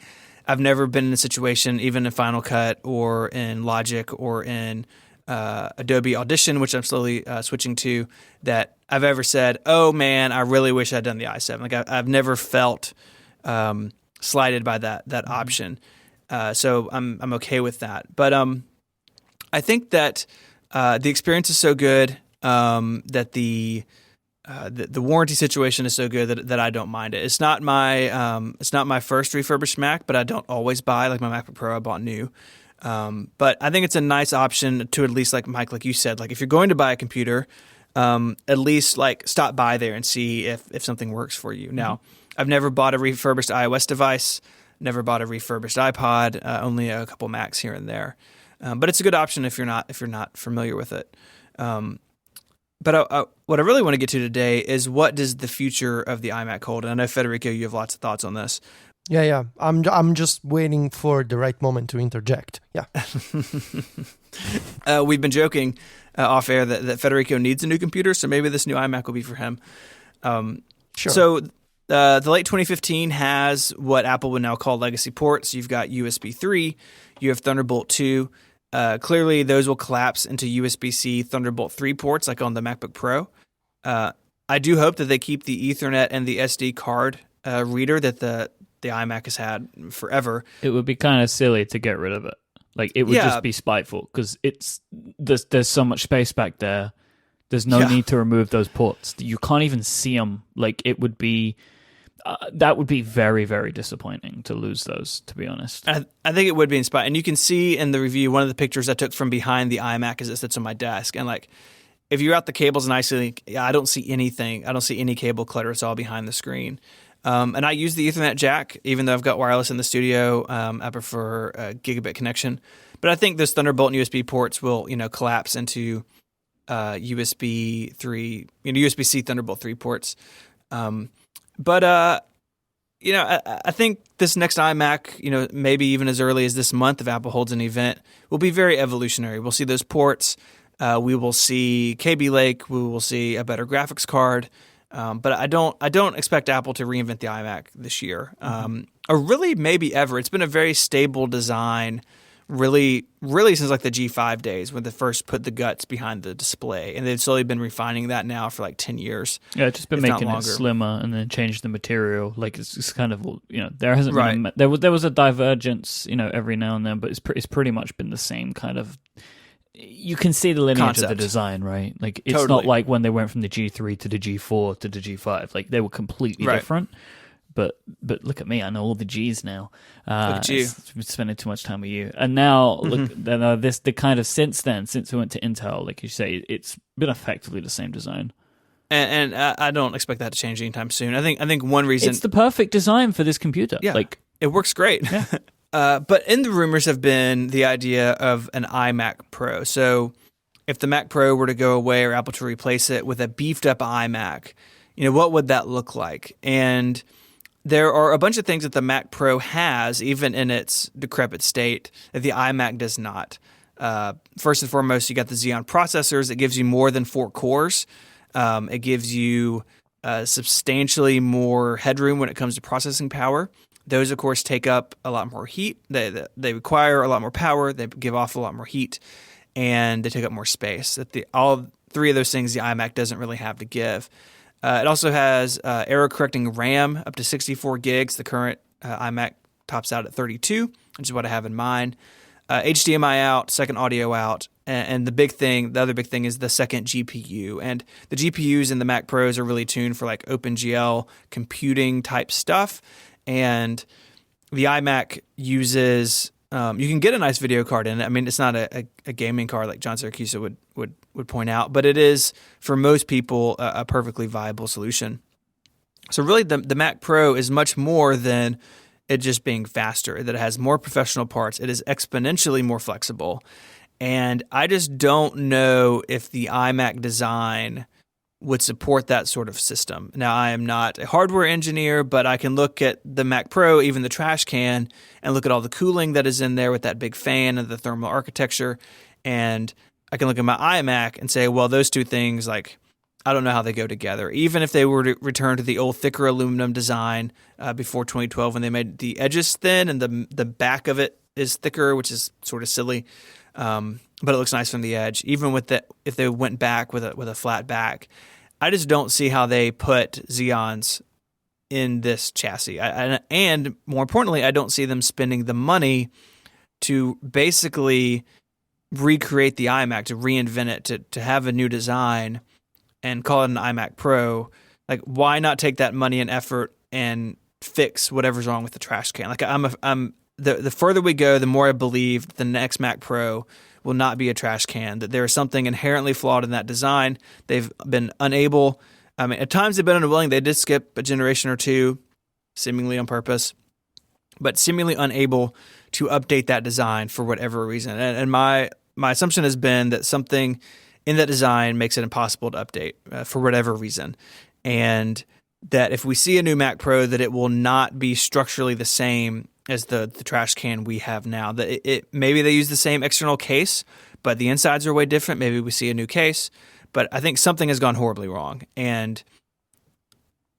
I've never been in a situation, even in Final Cut or in Logic or in Adobe Audition, which I'm slowly switching to, that I've ever said, oh man, I really wish I'd done the i7. Like I've never felt slighted by that option. So I'm okay with that. But I think that the experience is so good that the warranty situation is so good that I don't mind it. It's not my first refurbished Mac, but I don't always buy, like my MacBook Pro I bought new. But I think it's a nice option to at least, like Mike, like you said, like if you're going to buy a computer, at least like stop by there and see if something works for you. Now, I've never bought a refurbished iOS device, never bought a refurbished iPod, only a couple Macs here and there. But it's a good option if you're not familiar with it. But what I really want to get to today is, what does the future of the iMac hold? And I know, Federico, you have lots of thoughts on this. Yeah. I'm just waiting for the right moment to interject. Yeah. We've been joking off air that Federico needs a new computer, so maybe this new iMac will be for him. Sure. So the late 2015 has what Apple would now call legacy ports. You've got USB 3, you have Thunderbolt 2. Clearly, those will collapse into USB-C Thunderbolt 3 ports, like on the MacBook Pro. I do hope that they keep the Ethernet and the SD card reader that the iMac has had forever. It would be kind of silly to get rid of it. Like, it would just be spiteful, because there's so much space back there. There's no need to remove those ports. You can't even see them. Like, it would be... that would be very, very disappointing to lose those, to be honest. I think it would be inspiring. And you can see in the review, one of the pictures I took from behind the iMac as it sits on my desk. And like, if you route the cables nicely, I don't see anything. I don't see any cable clutter. It's all behind the screen. And I use the Ethernet jack, even though I've got wireless in the studio. I prefer a gigabit connection. But I think those Thunderbolt and USB ports will, collapse into USB 3, USB-C Thunderbolt 3 ports. But I think this next iMac, maybe even as early as this month, if Apple holds an event, will be very evolutionary. We'll see those ports. We will see KB Lake. We will see a better graphics card. But I don't expect Apple to reinvent the iMac this year, or really maybe ever. It's been a very stable design really since like the G5 days when they first put the guts behind the display, and they've slowly been refining that now for like 10 years. Yeah, just been if not making it longer. slimmer and then changed the material. Like it's kind of, there hasn't been Right. there was a divergence, every now and then, but it's pretty much been the same kind of. You can see the lineage of the Concept. design, right? Like it's Totally. not like when they went from the G3 to the G4 to the G5. Like they were completely Right. different. But look at me, I know all the G's now. Look at you. Been spending too much time with you. And now, look, the kind of since we went to Intel, like you say, it's been effectively the same design. And I don't expect that to change anytime soon. I think one reason It's the perfect design for this computer. Yeah. Like, it works great. Yeah. But in the rumors have been the idea of an iMac Pro. So if the Mac Pro were to go away or Apple to replace it with a beefed up iMac, what would that look like? And there are a bunch of things that the Mac Pro has, even in its decrepit state, that the iMac does not. First and foremost, you got the Xeon processors. It gives you more than 4 cores. It gives you substantially more headroom when it comes to processing power. Those, of course, take up a lot more heat. They require a lot more power. They give off a lot more heat, and they take up more space. All 3 of those things the iMac doesn't really have to give. It also has error-correcting RAM up to 64 gigs. The current iMac tops out at 32, which is what I have in mind. HDMI out, second audio out, and the other big thing is the second GPU. And the GPUs in the Mac Pros are really tuned for like OpenGL computing type stuff. And the iMac uses you can get a nice video card in it. I mean, it's not a gaming card like John Syracuse would point out, but it is for most people a perfectly viable solution. So really, the Mac Pro is much more than it just being faster. That it has more professional parts. It is exponentially more flexible, and I just don't know if the iMac design would support that sort of system. Now, I am not a hardware engineer, but I can look at the Mac Pro, even the trash can, and look at all the cooling that is in there with that big fan and the thermal architecture. And I can look at my iMac and say, well, those two things, like, I don't know how they go together. Even if they were to return to the old thicker aluminum design before 2012 when they made the edges thin and the back of it is thicker, which is sort of silly, but it looks nice from the edge. Even with if they went back with a flat back, I just don't see how they put Xeons in this chassis. And more importantly, I don't see them spending the money to basically recreate the iMac, to reinvent it, to have a new design and call it an iMac Pro. Like, why not take that money and effort and fix whatever's wrong with the trash can? Like, the further we go, the more I believe the next Mac Pro will not be a trash can, that there is something inherently flawed in that design. They've been unable, at times they've been unwilling. They did skip a generation or two, seemingly on purpose, but seemingly unable to update that design for whatever reason. And my assumption has been that something in that design makes it impossible to update for whatever reason. And that if we see a new Mac Pro, that it will not be structurally the same as the trash can we have now. That it maybe they use the same external case, but the insides are way different. Maybe we see a new case, but I think something has gone horribly wrong. And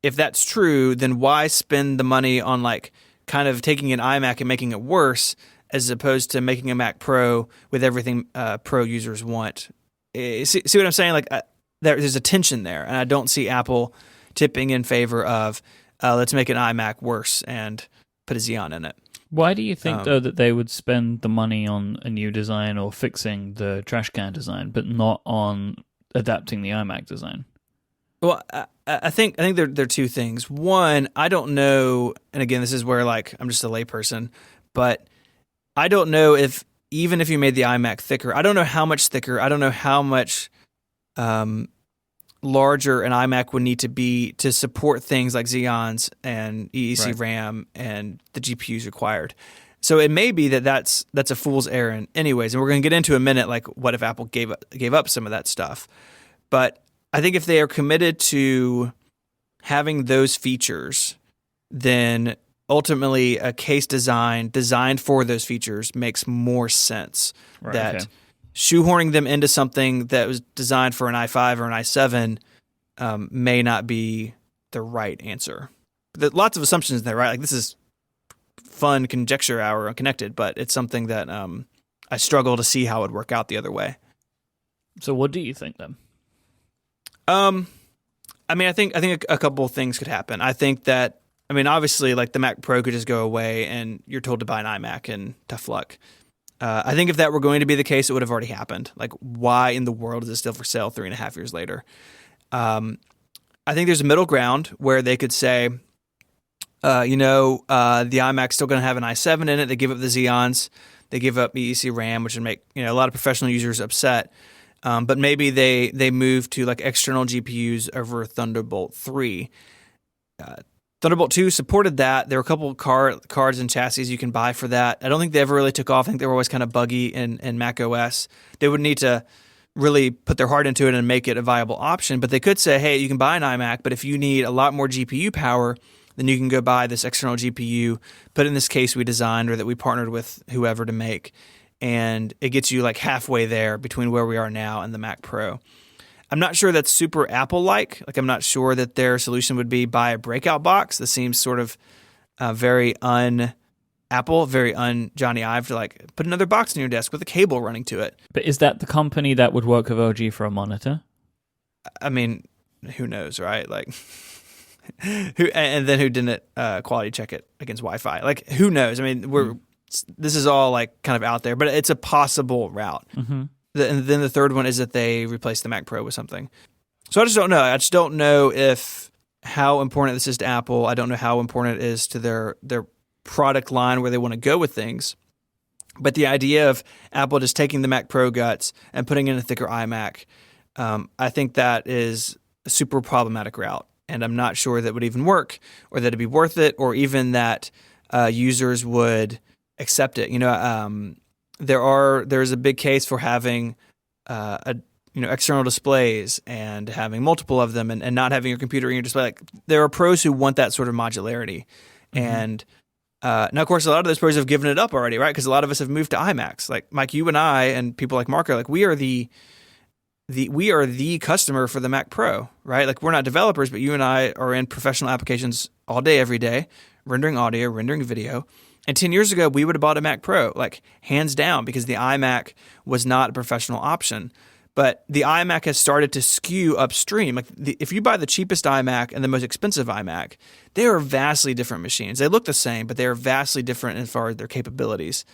if that's true, then why spend the money on like kind of taking an iMac and making it worse as opposed to making a Mac Pro with everything Pro users want? See what I'm saying? Like there's a tension there, and I don't see Apple tipping in favor of let's make an iMac worse and put a Xeon in it. Why do you think, though, that they would spend the money on a new design or fixing the trash can design, but not on adapting the iMac design? Well, I think there are two things. One, I don't know, and again, this is where like I'm just a layperson, but I don't know if even if you made the iMac thicker, I don't know how much thicker. I don't know how much larger an iMac would need to be to support things like Xeons and EEC RAM and the GPUs required. So it may be that that's a fool's errand anyways. And we're going to get into in a minute, like what if Apple gave up some of that stuff. But I think if they are committed to having those features, then ultimately a case designed for those features makes more sense. Shoehorning them into something that was designed for an i5 or an i7 may not be the right answer. There's lots of assumptions there, right? Like this is fun conjecture hour on Connected, but it's something that I struggle to see how it would work out the other way. So what do you think then? I mean, I think a couple of things could happen. I think that, I mean, obviously, like the Mac Pro could just go away and you're told to buy an iMac and tough luck. I think if that were going to be the case, it would have already happened. Like, why in the world is it still for sale 3.5 years later? I think there's a middle ground where they could say, the iMac's still going to have an i7 in it. They give up the Xeons. They give up EEC RAM, which would make a lot of professional users upset. But maybe they move to like external GPUs over Thunderbolt 3. Thunderbolt 2 supported that. There were a couple of cards and chassis you can buy for that. I don't think they ever really took off. I think they were always kind of buggy in Mac OS. They would need to really put their heart into it and make it a viable option. But they could say, hey, you can buy an iMac, but if you need a lot more GPU power, then you can go buy this external GPU, but in this case we designed or that we partnered with whoever to make, and it gets you like halfway there between where we are now and the Mac Pro. I'm not sure that's super Apple-like. Like I'm not sure that their solution would be buy a breakout box. That seems sort of very un-Apple, very un-Johnny Ive to like put another box in your desk with a cable running to it. But is that the company that would work with LG for a monitor? I mean, who knows, right? Like... who didn't quality check it against Wi-Fi? Like, who knows? I mean, this is all like kind of out there, but it's a possible route. Mm-hmm. And then the third one is that they replace the Mac Pro with something. So I just don't know. I just don't know how important this is to Apple. I don't know how important it is to their product line where they want to go with things. But the idea of Apple just taking the Mac Pro guts and putting in a thicker iMac, I think that is a super problematic route. And I'm not sure that would even work or that it'd be worth it or even that users would accept it. There's a big case for having external displays and having multiple of them and not having your computer in your display. Like, there are pros who want that sort of modularity. Mm-hmm. And now, of course, a lot of those pros have given it up already, right? Because a lot of us have moved to iMacs. Like, Mike, you and I and people like Mark are like, we are the customer for the Mac Pro, right? Like, we're not developers, but you and I are in professional applications all day, every day, rendering audio, rendering video. And 10 years ago, we would have bought a Mac Pro, like hands down, because the iMac was not a professional option. But the iMac has started to skew upstream. Like, if you buy the cheapest iMac and the most expensive iMac, they are vastly different machines. They look the same, but they are vastly different as far as their capabilities.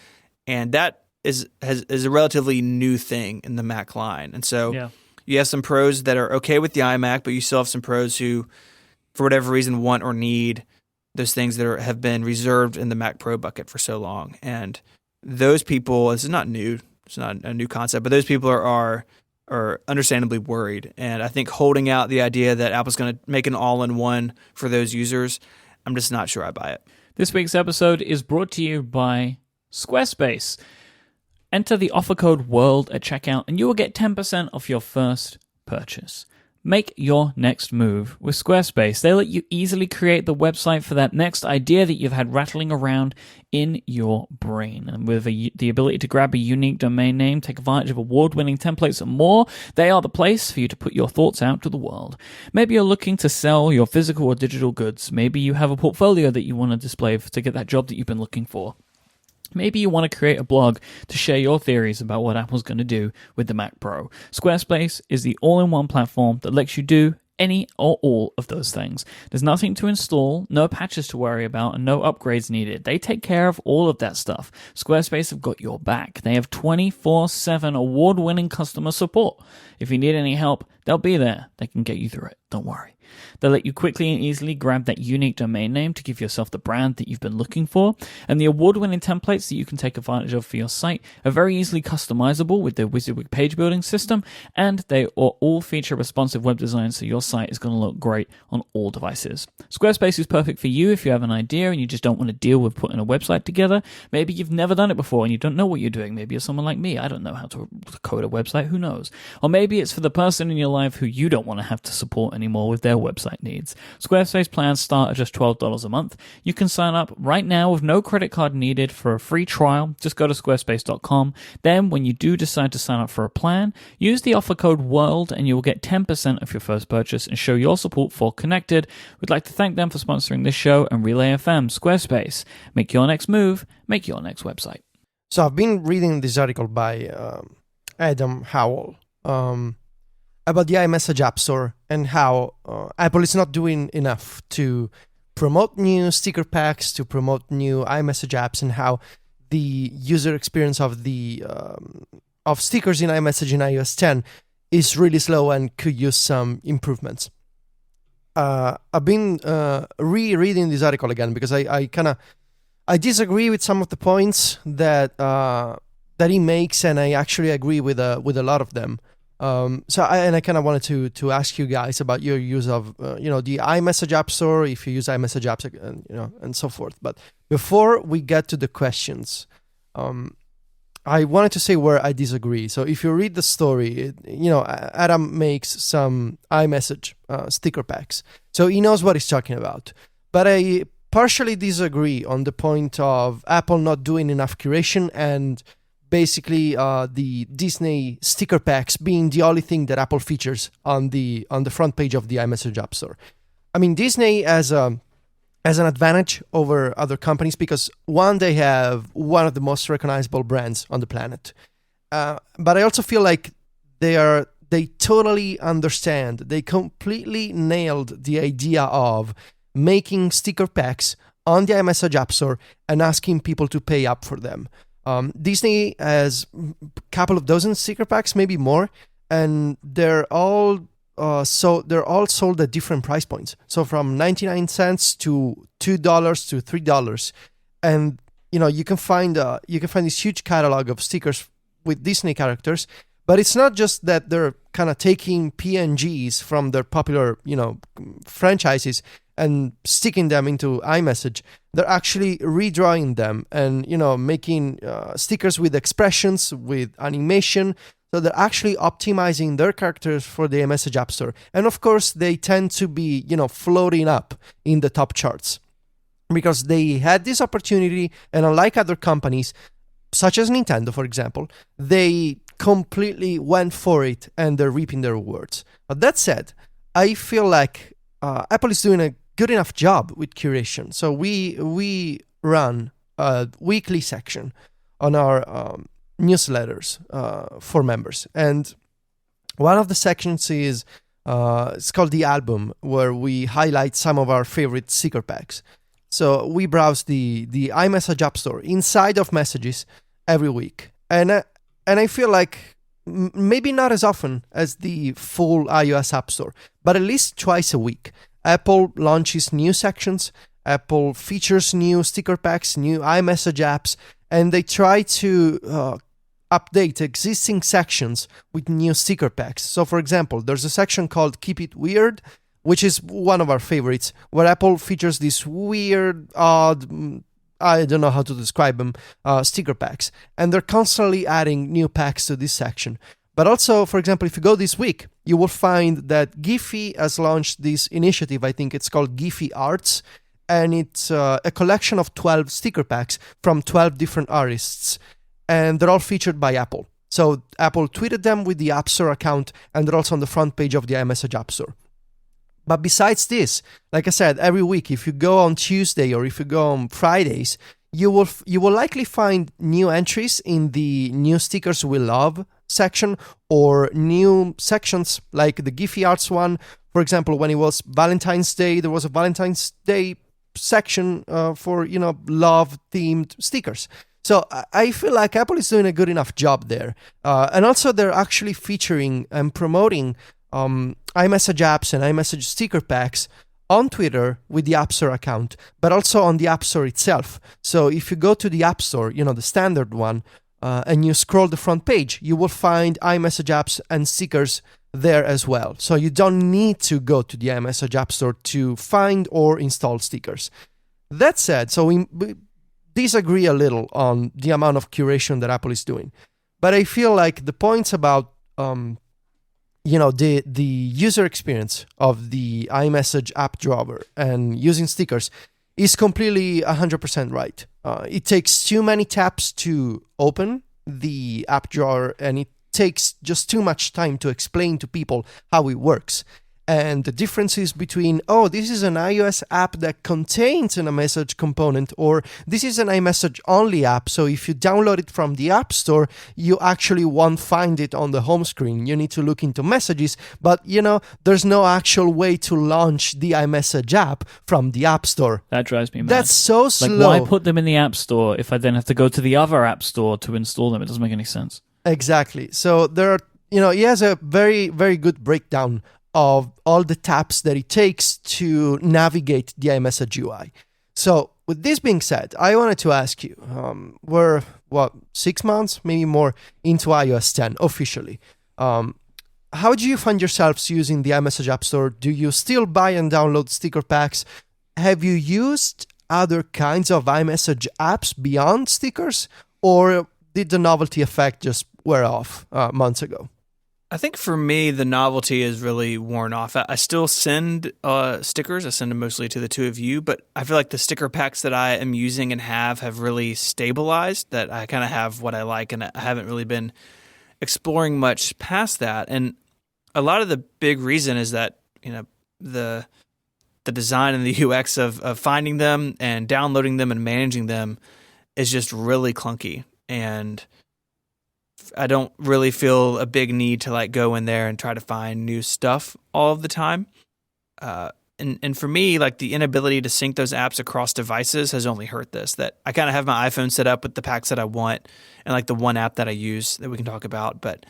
And that is a relatively new thing in the Mac line. And so you have some pros that are okay with the iMac, but you still have some pros who, for whatever reason, want or need those things that have been reserved in the Mac Pro bucket for so long. And those people, this is not new, it's not a new concept, but those people are understandably worried. And I think holding out the idea that Apple's going to make an all-in-one for those users, I'm just not sure I buy it. This week's episode is brought to you by Squarespace. Enter the offer code WORLD at checkout and you will get 10% off your first purchase. Make your next move with Squarespace. They let you easily create the website for that next idea that you've had rattling around in your brain. And with the ability to grab a unique domain name, take advantage of award-winning templates and more, they are the place for you to put your thoughts out to the world. Maybe you're looking to sell your physical or digital goods. Maybe you have a portfolio that you want to display to get that job that you've been looking for. Maybe you want to create a blog to share your theories about what Apple's going to do with the Mac Pro. Squarespace is the all-in-one platform that lets you do any or all of those things. There's nothing to install, no patches to worry about, and no upgrades needed. They take care of all of that stuff. Squarespace have got your back. They have 24/7 award-winning customer support. If you need any help, they'll be there. They can get you through it. Don't worry. They'll let you quickly and easily grab that unique domain name to give yourself the brand that you've been looking for. And the award-winning templates that you can take advantage of for your site are very easily customizable with their WYSIWYG page building system. And they all feature responsive web design, so your site is going to look great on all devices. Squarespace is perfect for you if you have an idea and you just don't want to deal with putting a website together. Maybe you've never done it before and you don't know what you're doing. Maybe you're someone like me. I don't know how to code a website. Who knows? Or maybe it's for the person in your life who you don't want to have to support anymore with their website needs. Squarespace plans start at just $12 a month. You can sign up right now with no credit card needed for a free trial. Just go to squarespace.com. Then when you do decide to sign up for a plan, use the offer code WORLD and you will get 10% of your first purchase and show your support for Connected. We'd like to thank them for sponsoring this show and Relay FM. Squarespace. Make your next move, make your next website. So I've been reading this article by Adam Howell about the iMessage App Store and how Apple is not doing enough to promote new sticker packs, to promote new iMessage apps, and how the user experience of the of stickers in iMessage in iOS 10 is really slow and could use some improvements. I've been rereading this article again because I disagree with some of the points that he makes, and I actually agree with a lot of them. I kind of wanted to ask you guys about your use of the iMessage App Store, if you use iMessage apps, and so forth. But before we get to the questions, I wanted to say where I disagree. So if you read the story, Adam makes some iMessage sticker packs, so he knows what he's talking about. But I partially disagree on the point of Apple not doing enough curation and basically the Disney sticker packs being the only thing that Apple features on the front page of the iMessage App Store. I mean, Disney has an advantage over other companies because, one, they have one of the most recognizable brands on the planet. But I also feel like they totally understand, they completely nailed the idea of making sticker packs on the iMessage App Store and asking people to pay up for them. Disney has a couple of dozen sticker packs, maybe more, and they're all sold at different price points. So from 99 cents to $2 to $3, and you can find this huge catalog of stickers with Disney characters. But it's not just that they're kind of taking PNGs from their popular franchises and sticking them into iMessage. They're actually redrawing them and making stickers with expressions, with animation. So they're actually optimizing their characters for the iMessage App Store. And of course, they tend to be floating up in the top charts because they had this opportunity, and unlike other companies such as Nintendo, for example, they completely went for it and they're reaping their rewards. But that said, I feel like Apple is doing a good enough job with curation. So we run a weekly section on our newsletters for members, and one of the sections is it's called the album, where we highlight some of our favorite sticker packs. So we browse the iMessage App Store inside of Messages every week, and I feel like maybe not as often as the full iOS App Store, but at least twice a week, Apple launches new sections, Apple features new sticker packs, new iMessage apps, and they try to update existing sections with new sticker packs. So, for example, there's a section called Keep It Weird, which is one of our favorites, where Apple features these weird, odd, I don't know how to describe them, sticker packs. And they're constantly adding new packs to this section. But also, for example, if you go this week, you will find that Giphy has launched this initiative. I think it's called Giphy Arts. And it's a collection of 12 sticker packs from 12 different artists. And they're all featured by Apple. So Apple tweeted them with the App Store account, and they're also on the front page of the iMessage App Store. But besides this, like I said, every week, if you go on Tuesday or if you go on Fridays, you will likely find new entries in the new stickers we love section, or new sections like the Giphy Arts one. For example, when it was Valentine's Day, there was a Valentine's Day section for love themed stickers. So I feel like Apple is doing a good enough job there, and also they're actually featuring and promoting iMessage apps and iMessage sticker packs on Twitter with the App Store account, but also on the App Store itself. So if you go to the App Store, the standard one, and you scroll the front page, you will find iMessage apps and stickers there as well. So you don't need to go to the iMessage App Store to find or install stickers. That said, so we disagree a little on the amount of curation that Apple is doing. But I feel like the points about the user experience of the iMessage app drawer and using stickers is completely 100% right. It takes too many taps to open the app drawer, and it takes just too much time to explain to people how it works. and the differences between, this is an iOS app that contains an iMessage component, or this is an iMessage only app. So if you download it from the App Store, you actually won't find it on the home screen. You need to look into messages, but there's no actual way to launch the iMessage app from the App Store. That drives me mad. That's so slow. Why put them in the App Store if I then have to go to the other App Store to install them? It doesn't make any sense. Exactly. So there are, he has a very, very good breakdown of all the taps that it takes to navigate the iMessage UI. So with this being said, I wanted to ask you, we're 6 months, maybe more, into iOS 10 officially. How do you find yourselves using the iMessage App Store? Do you still buy and download sticker packs? Have you used other kinds of iMessage apps beyond stickers? Or did the novelty effect just wear off months ago? I think for me, the novelty is really worn off. I still send stickers. I send them mostly to the two of you, but I feel like the sticker packs that I am using and have really stabilized, that I kind of have what I like, and I haven't really been exploring much past that. And a lot of the big reason is that, the design and the UX of finding them and downloading them and managing them is just really clunky. And I don't really feel a big need to go in there and try to find new stuff all of the time. And for me, the inability to sync those apps across devices has only hurt this. That I kind of have my iPhone set up with the packs that I want and the one app that I use that we can talk about. But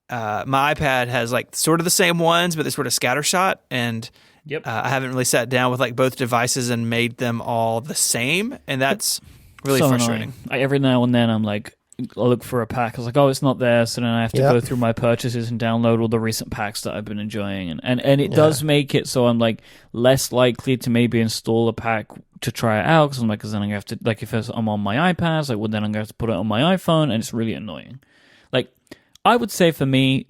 my iPad has sort of the same ones, but they're sort of scattershot. And Yep. I haven't really sat down with both devices and made them all the same. And that's really so frustrating. Annoying. Every now and then I'm I'll look for a pack. I was it's not there. So then I have to go through my purchases and download all the recent packs that I've been enjoying. And it does make it so I'm less likely to maybe install a pack to try it out. Because then I have to, if I'm on my iPad, then I'm going to have to put it on my iPhone, and it's really annoying. I would say for me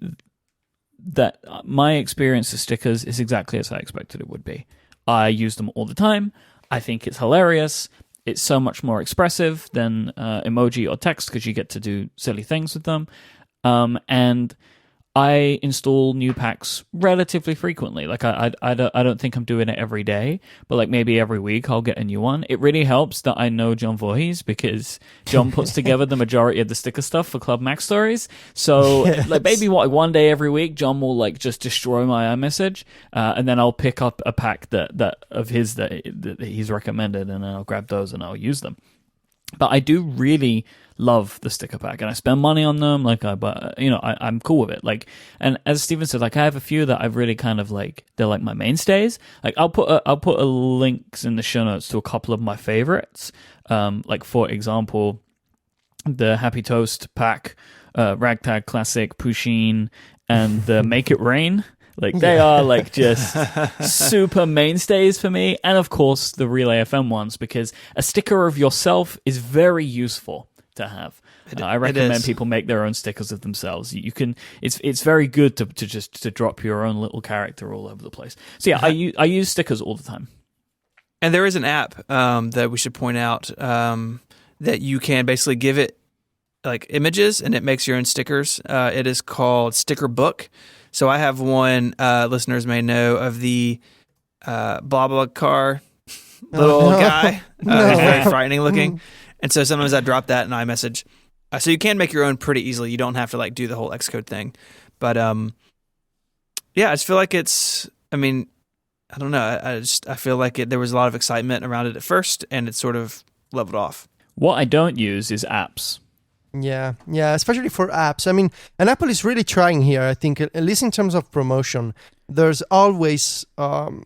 that my experience with stickers is exactly as I expected it would be. I use them all the time. I think it's hilarious. It's so much more expressive than emoji or text because you get to do silly things with them. And I install new packs relatively frequently. I don't think I'm doing it every day, but maybe every week I'll get a new one. It really helps that I know John Voorhees because John puts together the majority of the sticker stuff for Club Mac Stories. So maybe one day every week John will just destroy my iMessage, and then I'll pick up a pack that of his that he's recommended, and then I'll grab those and I'll use them. But I do really love the sticker pack, and I spend money on them. I'm cool with it. And as Steven said, I have a few that I've really kind of they're my mainstays. I'll put a links in the show notes to a couple of my favorites. For example, the Happy Toast pack, Ragtag Classic, Pusheen, and the Make It Rain. They are just super mainstays for me. And of course, the Relay FM ones, because a sticker of yourself is very useful to have. I recommend people make their own stickers of themselves. You can. It's very good to drop your own little character all over the place. So yeah, I use stickers all the time. And there is an app that we should point out that you can basically give it images and it makes your own stickers. It is called Sticker Book. So I have one, listeners may know, of the BlaBlaCar little guy. He's very frightening looking. And so sometimes I drop that in iMessage. So you can make your own pretty easily. You don't have to do the whole Xcode thing. But I just feel like it's, I don't know. I feel like there was a lot of excitement around it at first, and it sort of leveled off. What I don't use is apps. Yeah, especially for apps. And Apple is really trying here, I think, at least in terms of promotion. There's always, when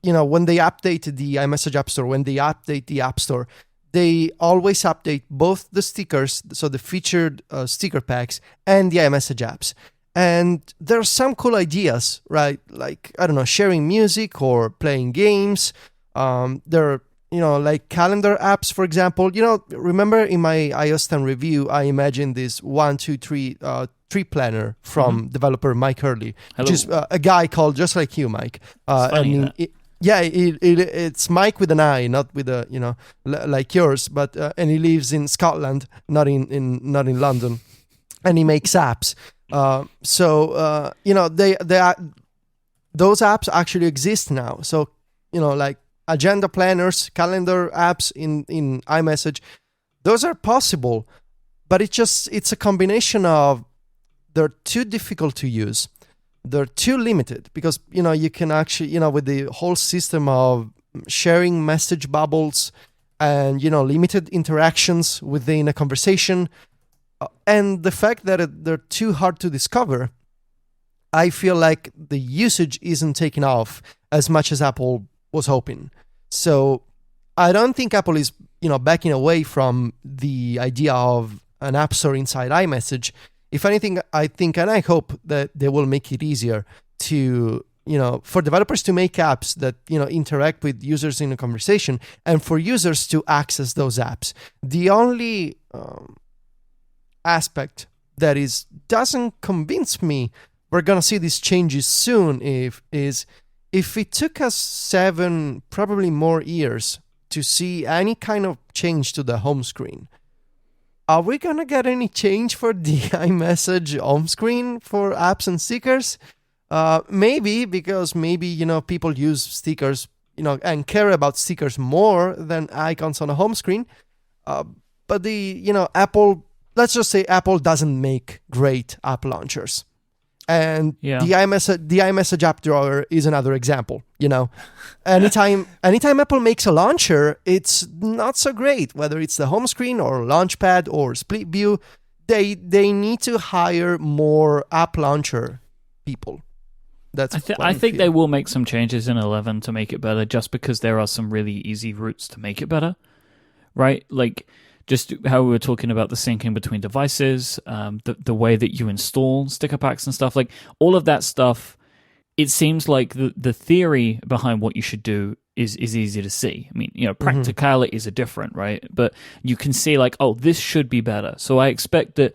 they update the iMessage App Store, when they update the App Store, they always update both the stickers, so the featured sticker packs, and the iMessage apps. And there are some cool ideas, right? I don't know, sharing music or playing games. There are calendar apps, for example. Remember in my iOS 10 review, I imagined this 1, 2, 3 tree planner from developer Mike Hurley, which is a guy called just like you, Mike. It's Mike with an I, not with a like yours, but and he lives in Scotland, not in London, those apps actually exist now. So, like agenda planners, calendar apps in iMessage, those are possible, but it's a combination of they're too difficult to use, they're too limited, because you can actually with the whole system of sharing message bubbles and limited interactions within a conversation, and the fact that they're too hard to discover, I feel like the usage isn't taking off as much as Apple was hoping. So I don't think Apple is backing away from the idea of an app store inside iMessage. If anything, I think and I hope that they will make it easier to for developers to make apps that interact with users in a conversation, and for users to access those apps. The only aspect that doesn't convince me we're gonna see these changes soon if it took us 7 probably more years to see any kind of change to the home screen. Are we gonna get any change for the iMessage home screen for apps and stickers? Maybe, because people use stickers, and care about stickers more than icons on a home screen. But Apple, let's just say Apple doesn't make great app launchers. And the iMessage app drawer is another example. Anytime Apple makes a launcher, it's not so great. Whether it's the home screen or Launchpad or Split View, they need to hire more app launcher people. I think they will make some changes in 11 to make it better, just because there are some really easy routes to make it better, right? Like just how we were talking about the syncing between devices, the way that you install sticker packs and stuff, like all of that stuff. It seems like the theory behind what you should do is easy to see. I mean, practicalities are different, right? But you can see like, oh, this should be better. So I expect that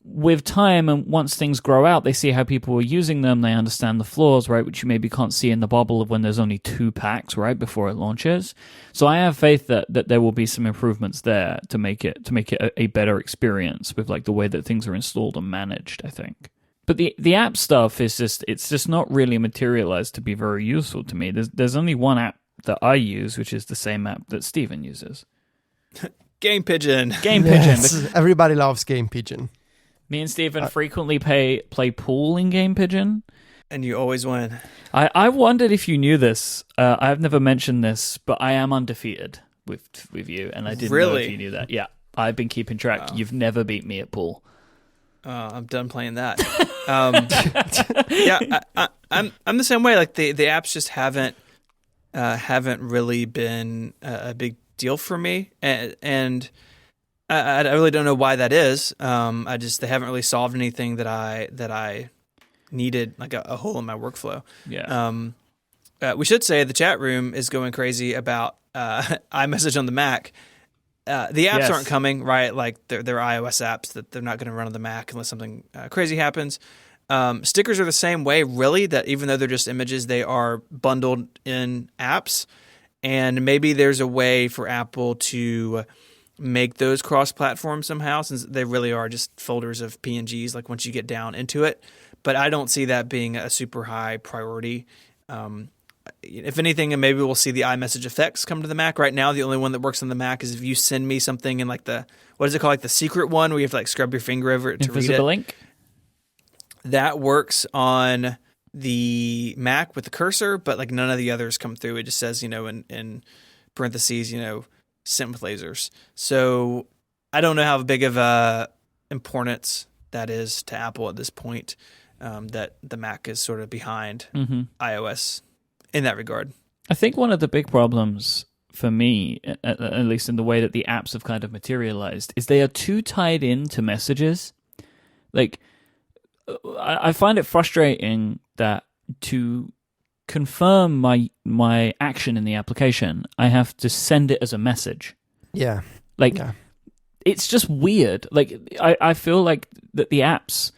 with time, and once things grow out, they see how people are using them, they understand the flaws, right, which you maybe can't see in the bubble of when there's only 2 packs, right, before it launches. So I have faith that there will be some improvements there to make it a better experience with like the way that things are installed and managed, I think. But the app stuff is just not really materialized to be very useful to me. There's only one app that I use, which is the same app that Steven uses. Game Pigeon. Yes, everybody loves Game Pigeon. Me and Steven frequently play pool in Game Pigeon. And you always win. I wondered if you knew this. I've never mentioned this, but I am undefeated with you, and I didn't know if you knew that. Yeah, I've been keeping track. Wow. You've never beat me at pool. I'm done playing that. I'm the same way. Like the apps just haven't really been a big deal for me, and I really don't know why that is. They haven't really solved anything that I needed, like a hole in my workflow. Yeah. We should say the chat room is going crazy about iMessage on the Mac. The apps aren't coming, right? Like they're iOS apps that they're not going to run on the Mac unless something crazy happens. Stickers are the same way, really, that even though they're just images, they are bundled in apps. And maybe there's a way for Apple to make those cross-platform somehow, since they really are just folders of PNGs, like once you get down into it. But I don't see that being a super high priority. If anything, and maybe we'll see the iMessage effects come to the Mac. Right now, the only one that works on the Mac is if you send me something in like what is it called? Like the secret one where you have to like scrub your finger over it to read it. Invisible ink? That works on the Mac with the cursor, but like none of the others come through. It just says, in parentheses, sent with lasers. So I don't know how big of a importance that is to Apple at this point, that the Mac is sort of behind iOS in that regard. I think one of the big problems for me, at least in the way that the apps have kind of materialized, is they are too tied into messages. Like, I find it frustrating that to confirm my action in the application, I have to send it as a message. Yeah. It's just weird. Like, I feel like that the apps,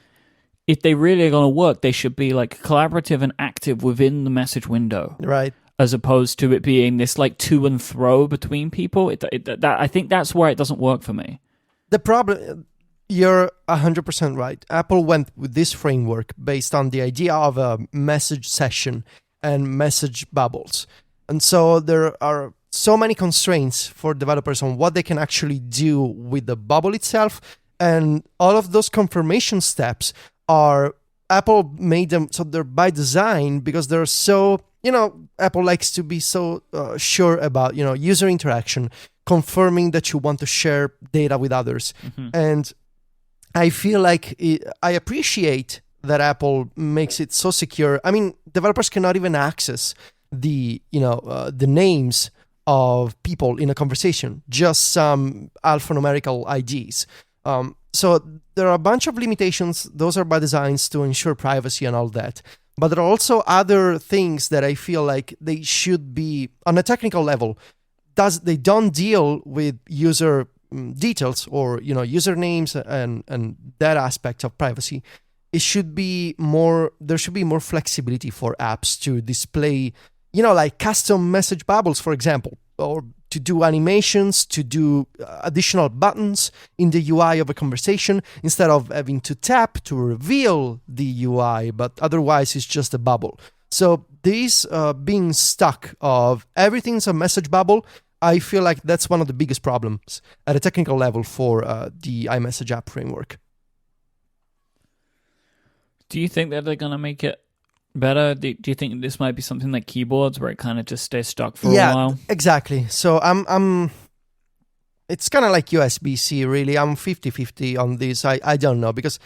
if they really are going to work, they should be like collaborative and active within the message window. Right. As opposed to it being this like to and fro between people. I think that's why it doesn't work for me. The problem, You're 100% right. Apple went with this framework based on the idea of a message session and message bubbles. And so there are so many constraints for developers on what they can actually do with the bubble itself. And all of those confirmation steps are, Apple made them so they're by design because they're so, Apple likes to be so sure about, user interaction, confirming that you want to share data with others. And I feel like I appreciate that Apple makes it so secure. I mean, developers cannot even access the names of people in a conversation, just some alphanumerical IDs. So there are a bunch of limitations. Those are by designs to ensure privacy and all that. But there are also other things that I feel like they should be, on a technical level, they don't deal with user details or usernames and that aspect of privacy. It should be more. There should be more flexibility for apps to display, like custom message bubbles, for example, or to do animations, to do additional buttons in the UI of a conversation instead of having to tap to reveal the UI, but otherwise it's just a bubble. So this being stuck of everything's a message bubble, I feel like that's one of the biggest problems at a technical level for the iMessage app framework. Do you think that they're going to make it better? Do you think this might be something like keyboards where it kind of just stays stuck for a while? Yeah, exactly. So I'm it's kind of like USB-C, really. I'm 50-50 on this. I don't know, because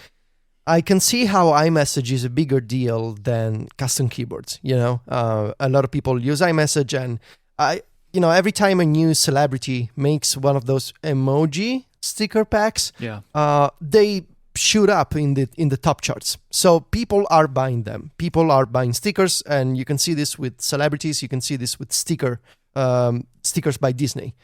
I can see how iMessage is a bigger deal than custom keyboards. A lot of people use iMessage, and every time a new celebrity makes one of those emoji sticker packs, they shoot up in the top charts. So people are buying them. People are buying stickers, and you can see this with celebrities. You can see this with stickers by Disney.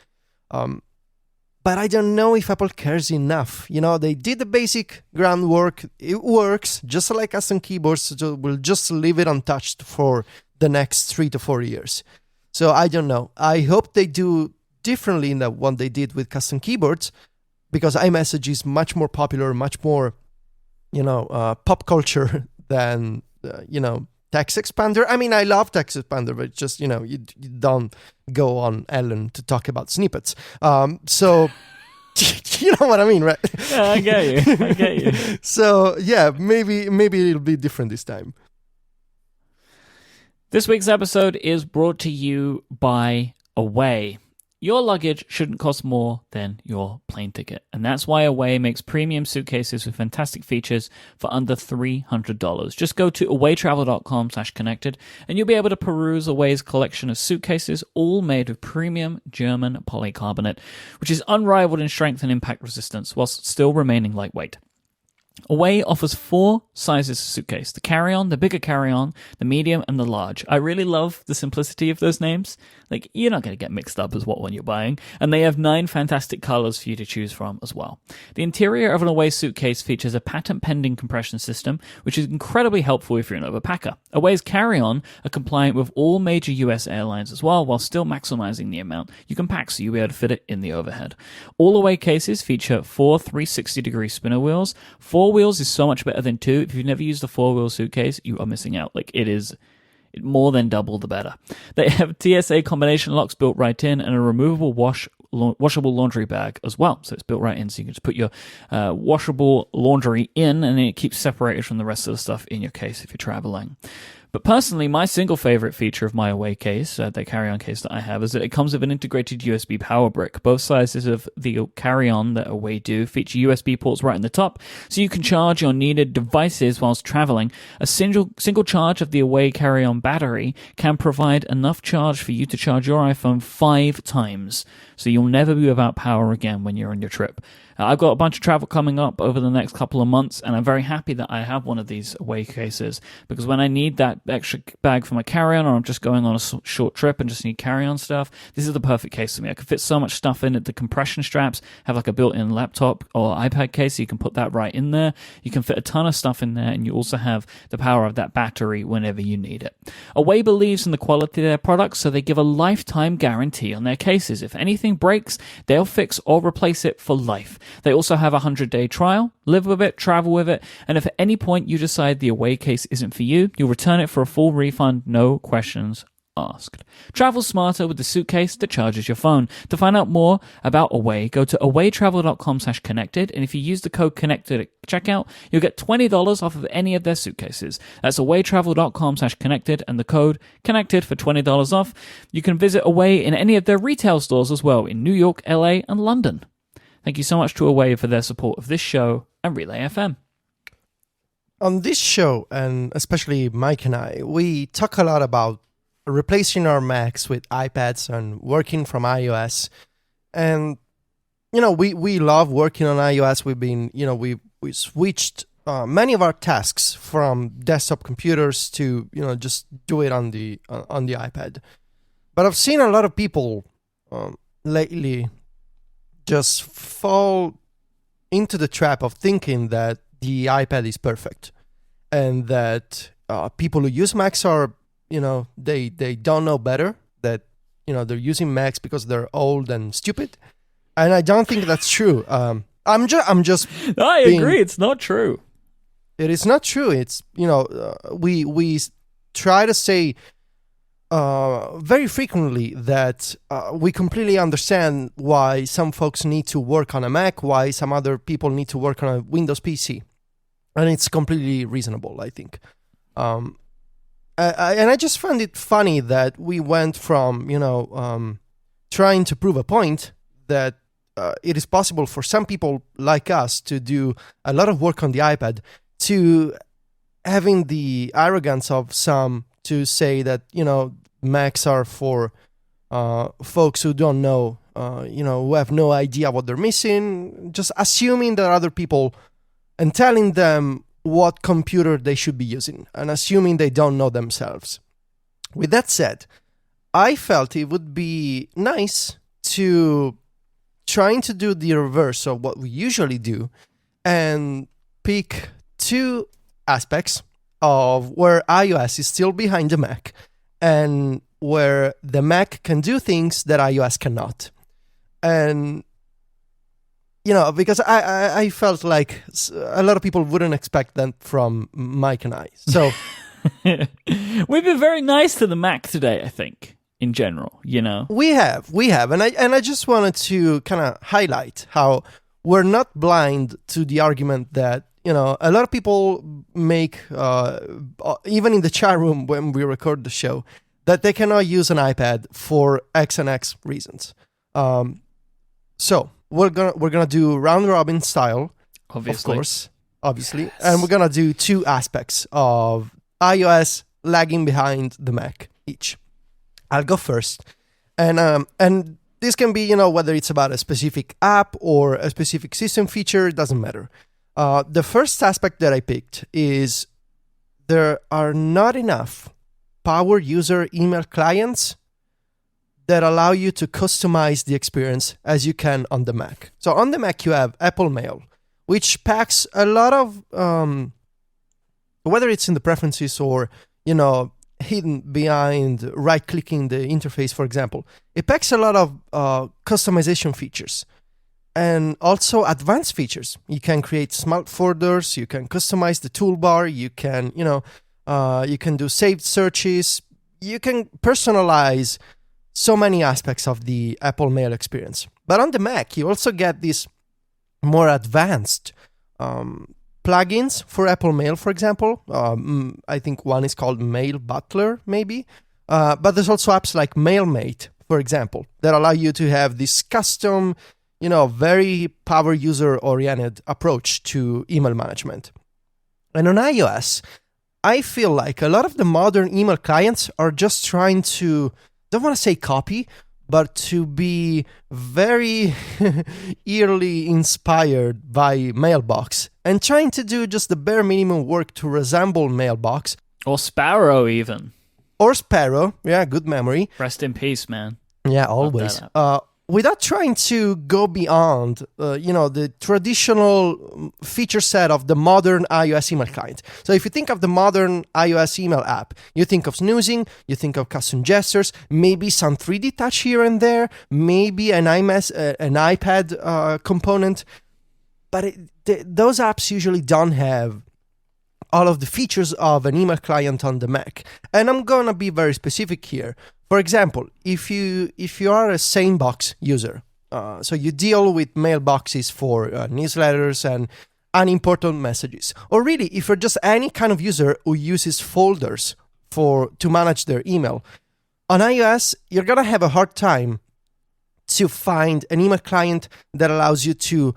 But I don't know if Apple cares enough. They did the basic groundwork. It works, just like custom keyboards. So we'll just leave it untouched for the next 3 to 4 years. So I don't know. I hope they do differently than what they did with custom keyboards, because iMessage is much more popular, much more, pop culture than, Text Expander. I mean, I love Text Expander, but just, you don't go on Ellen to talk about snippets. So, you know what I mean, right? Yeah, I get you. So, yeah, maybe it'll be different this time. This week's episode is brought to you by Away. Your luggage shouldn't cost more than your plane ticket, and that's why Away makes premium suitcases with fantastic features for under $300. Just go to awaytravel.com/connected, and you'll be able to peruse Away's collection of suitcases, all made with premium German polycarbonate, which is unrivaled in strength and impact resistance, whilst still remaining lightweight. Away offers 4 sizes of suitcase: the carry-on, the bigger carry-on, the medium, and the large. I really love the simplicity of those names. Like, you're not going to get mixed up as what one you're buying. And they have 9 fantastic colors for you to choose from as well. The interior of an Away suitcase features a patent-pending compression system, which is incredibly helpful if you're an overpacker. Away's carry-on are compliant with all major US airlines as well, while still maximizing the amount you can pack, so you'll be able to fit it in the overhead. All Away cases feature 4 360-degree spinner wheels. 4 wheels is so much better than 2. If you've never used a 4-wheel suitcase, you are missing out. Like, it is more than double the better. They have TSA combination locks built right in, and a removable washable laundry bag as well. So it's built right in, so you can just put your washable laundry in, and it keeps separated from the rest of the stuff in your case if you're traveling. But personally, my single favorite feature of my Away case, the carry-on case that I have, is that it comes with an integrated USB power brick. Both sizes of the carry-on that Away do feature USB ports right in the top, so you can charge your needed devices whilst traveling. A single charge of the Away carry-on battery can provide enough charge for you to charge your iPhone 5 times, so you'll never be without power again when you're on your trip. I've got a bunch of travel coming up over the next couple of months, and I'm very happy that I have one of these Away cases, because when I need that extra bag for my carry-on, or I'm just going on a short trip and just need carry-on stuff, this is the perfect case for me. I can fit so much stuff in it. The compression straps have like a built-in laptop or iPad case, so you can put that right in there. You can fit a ton of stuff in there, and you also have the power of that battery whenever you need it. Away believes in the quality of their products, so they give a lifetime guarantee on their cases. If anything breaks, they'll fix or replace it for life. They also have a 100-day trial. Live with it, travel with it, and if at any point you decide the Away case isn't for you, you'll return it for a full refund, no questions asked. Travel smarter with the suitcase that charges your phone. To find out more about Away, go to awaytravel.com/connected, and if you use the code connected at checkout, you'll get $20 off of any of their suitcases. That's awaytravel.com/connected and the code connected for $20 off. You can visit Away in any of their retail stores as well in New York, LA, and London. Thank you so much to Away for their support of this show and Relay FM. On this show, and especially Mike and I, we talk a lot about replacing our Macs with iPads and working from iOS. And, we love working on iOS. We've been, we switched many of our tasks from desktop computers to, just do it on the iPad. But I've seen a lot of people lately just fall into the trap of thinking that the iPad is perfect and that people who use Macs are they don't know better, that, they're using Macs because they're old and stupid. And I don't think that's true. I'm just I agree. It's not true. It is not true. It's, we try to say very frequently that we completely understand why some folks need to work on a Mac, why some other people need to work on a Windows PC. And it's completely reasonable, I think. And I just found it funny that we went from, trying to prove a point that it is possible for some people like us to do a lot of work on the iPad, to having the arrogance of some to say that, Macs are for folks who don't know, who have no idea what they're missing, just assuming that other people and telling them what computer they should be using and assuming they don't know themselves. With that said, I felt it would be nice to trying to do the reverse of what we usually do and pick two aspects of where iOS is still behind the Mac and where the Mac can do things that iOS cannot. And because I felt like a lot of people wouldn't expect that from Mike and I. So we've been very nice to the Mac today, I think, in general, We have. And I just wanted to kind of highlight how we're not blind to the argument that, a lot of people make, even in the chat room when we record the show, that they cannot use an iPad for X and X reasons. So we're gonna do round robin style, obviously. Of course, obviously, yes. And we're gonna do two aspects of iOS lagging behind the Mac each. I'll go first, and this can be whether it's about a specific app or a specific system feature, it doesn't matter. The first aspect that I picked is there are not enough power user email clients that allow you to customize the experience as you can on the Mac. So on the Mac, you have Apple Mail, which packs a lot of, whether it's in the preferences or, hidden behind right-clicking the interface, for example, it packs a lot of customization features and also advanced features. You can create smart folders, you can customize the toolbar, you can, you can do saved searches, you can personalize so many aspects of the Apple Mail experience. But on the Mac, you also get these more advanced plugins for Apple Mail, for example. I think one is called Mail Butler, maybe. But there's also apps like MailMate, for example, that allow you to have this custom, very power user-oriented approach to email management. And on iOS, I feel like a lot of the modern email clients are just trying to, don't want to say copy, but to be very eerily inspired by Mailbox and trying to do just the bare minimum work to resemble Mailbox. Or Sparrow, even. Or Sparrow. Yeah, good memory. Rest in peace, man. Yeah, always. Without trying to go beyond, the traditional feature set of the modern iOS email client. So if you think of the modern iOS email app, you think of snoozing, you think of custom gestures, maybe some 3D touch here and there, maybe an iPad component. but those apps usually don't have all of the features of an email client on the Mac. And I'm gonna be very specific here. For example, if you are a SaneBox user, so you deal with mailboxes for newsletters and unimportant messages, or really if you're just any kind of user who uses folders to manage their email, on iOS you're gonna have a hard time to find an email client that allows you to,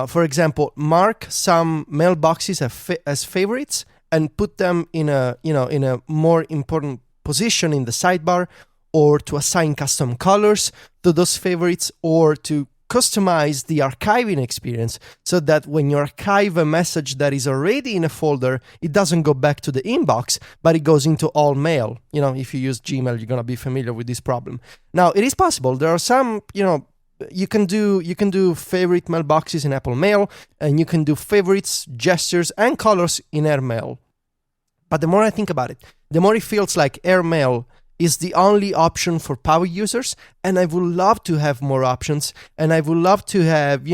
for example, mark some mailboxes as favorites and put them in a more important position in the sidebar, or to assign custom colors to those favorites, or to customize the archiving experience so that when you archive a message that is already in a folder, it doesn't go back to the inbox, but it goes into all mail. If you use Gmail, you're going to be familiar with this problem. Now, it is possible. There are some, you can do favorite mailboxes in Apple Mail, and you can do favorites, gestures, and colors in AirMail. But the more I think about it, the more it feels like AirMail is the only option for power users, and I would love to have more options, and I would love to have,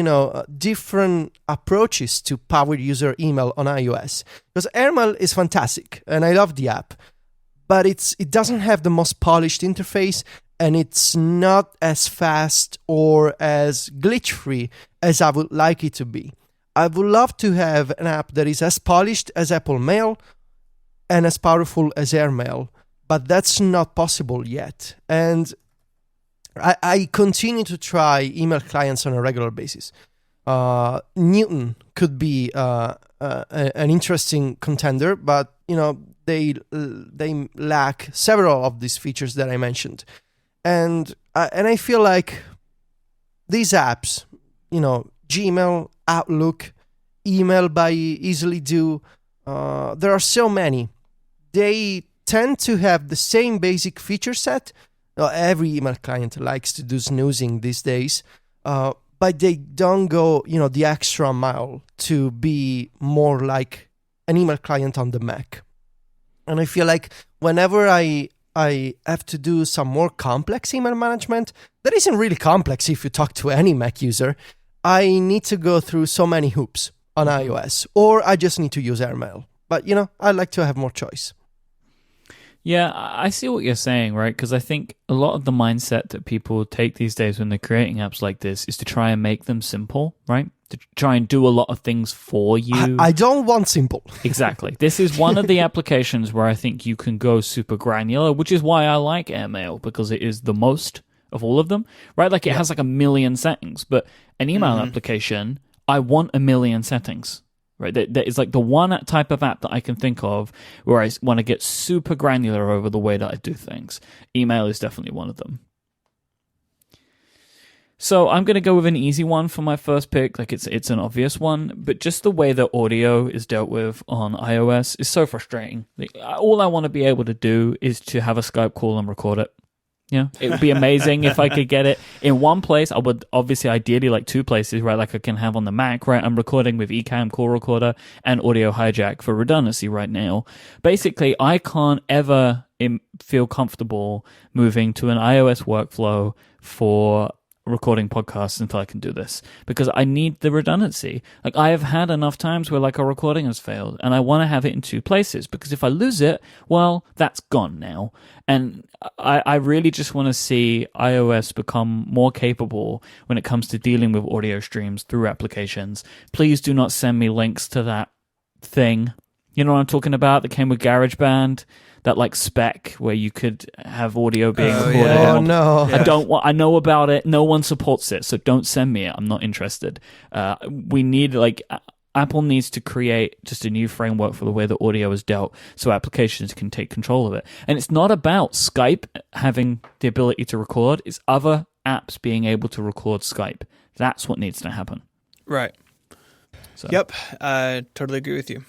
different approaches to power user email on iOS. Because AirMail is fantastic, and I love the app, but it doesn't have the most polished interface, and it's not as fast or as glitch-free as I would like it to be. I would love to have an app that is as polished as Apple Mail and as powerful as AirMail, but that's not possible yet. And I continue to try email clients on a regular basis. Newton could be an interesting contender, but they lack several of these features that I mentioned. And I feel like these apps, Gmail, Outlook, Email by Easily Do, there are so many. They tend to have the same basic feature set. Every email client likes to do snoozing these days, but they don't go, the extra mile to be more like an email client on the Mac. And I feel like whenever I have to do some more complex email management, that isn't really complex if you talk to any Mac user, I need to go through so many hoops on iOS, or I just need to use AirMail. But, I like to have more choice. Yeah, I see what you're saying, right? Because I think a lot of the mindset that people take these days when they're creating apps like this is to try and make them simple, right? To try and do a lot of things for you. I don't want simple. Exactly. This is one of the applications where I think you can go super granular, which is why I like AirMail, because it is the most of all of them, right? Like it has like 1 million settings, but an email application, I want 1 million settings. Right, that is like the one type of app that I can think of where I want to get super granular over the way that I do things. Email is definitely one of them. So I'm going to go with an easy one for my first pick. Like it's an obvious one, but just the way that audio is dealt with on iOS is so frustrating. Like, all I want to be able to do is to have a Skype call and record it. Yeah, it would be amazing if I could get it in one place. I would obviously ideally like 2 places, right? Like I can have on the Mac, right? I'm recording with Ecamm Call Recorder and Audio Hijack for redundancy right now. Basically, I can't ever feel comfortable moving to an iOS workflow for recording podcasts until I can do this, because I need the redundancy. Like I have had enough times where like a recording has failed and I want to have it in 2 places, because if I lose it, well, that's gone now. And I really just want to see iOS become more capable when it comes to dealing with audio streams through applications. Please do not send me links to that thing. You know what I'm talking about? That came with GarageBand. That like spec where you could have audio being recorded. Yeah. Oh no! I know about it. No one supports it, so don't send me it. I'm not interested. We need Apple needs to create just a new framework for the way the audio is dealt, so applications can take control of it. And it's not about Skype having the ability to record; it's other apps being able to record Skype. That's what needs to happen. Right. So. Yep, I totally agree with you.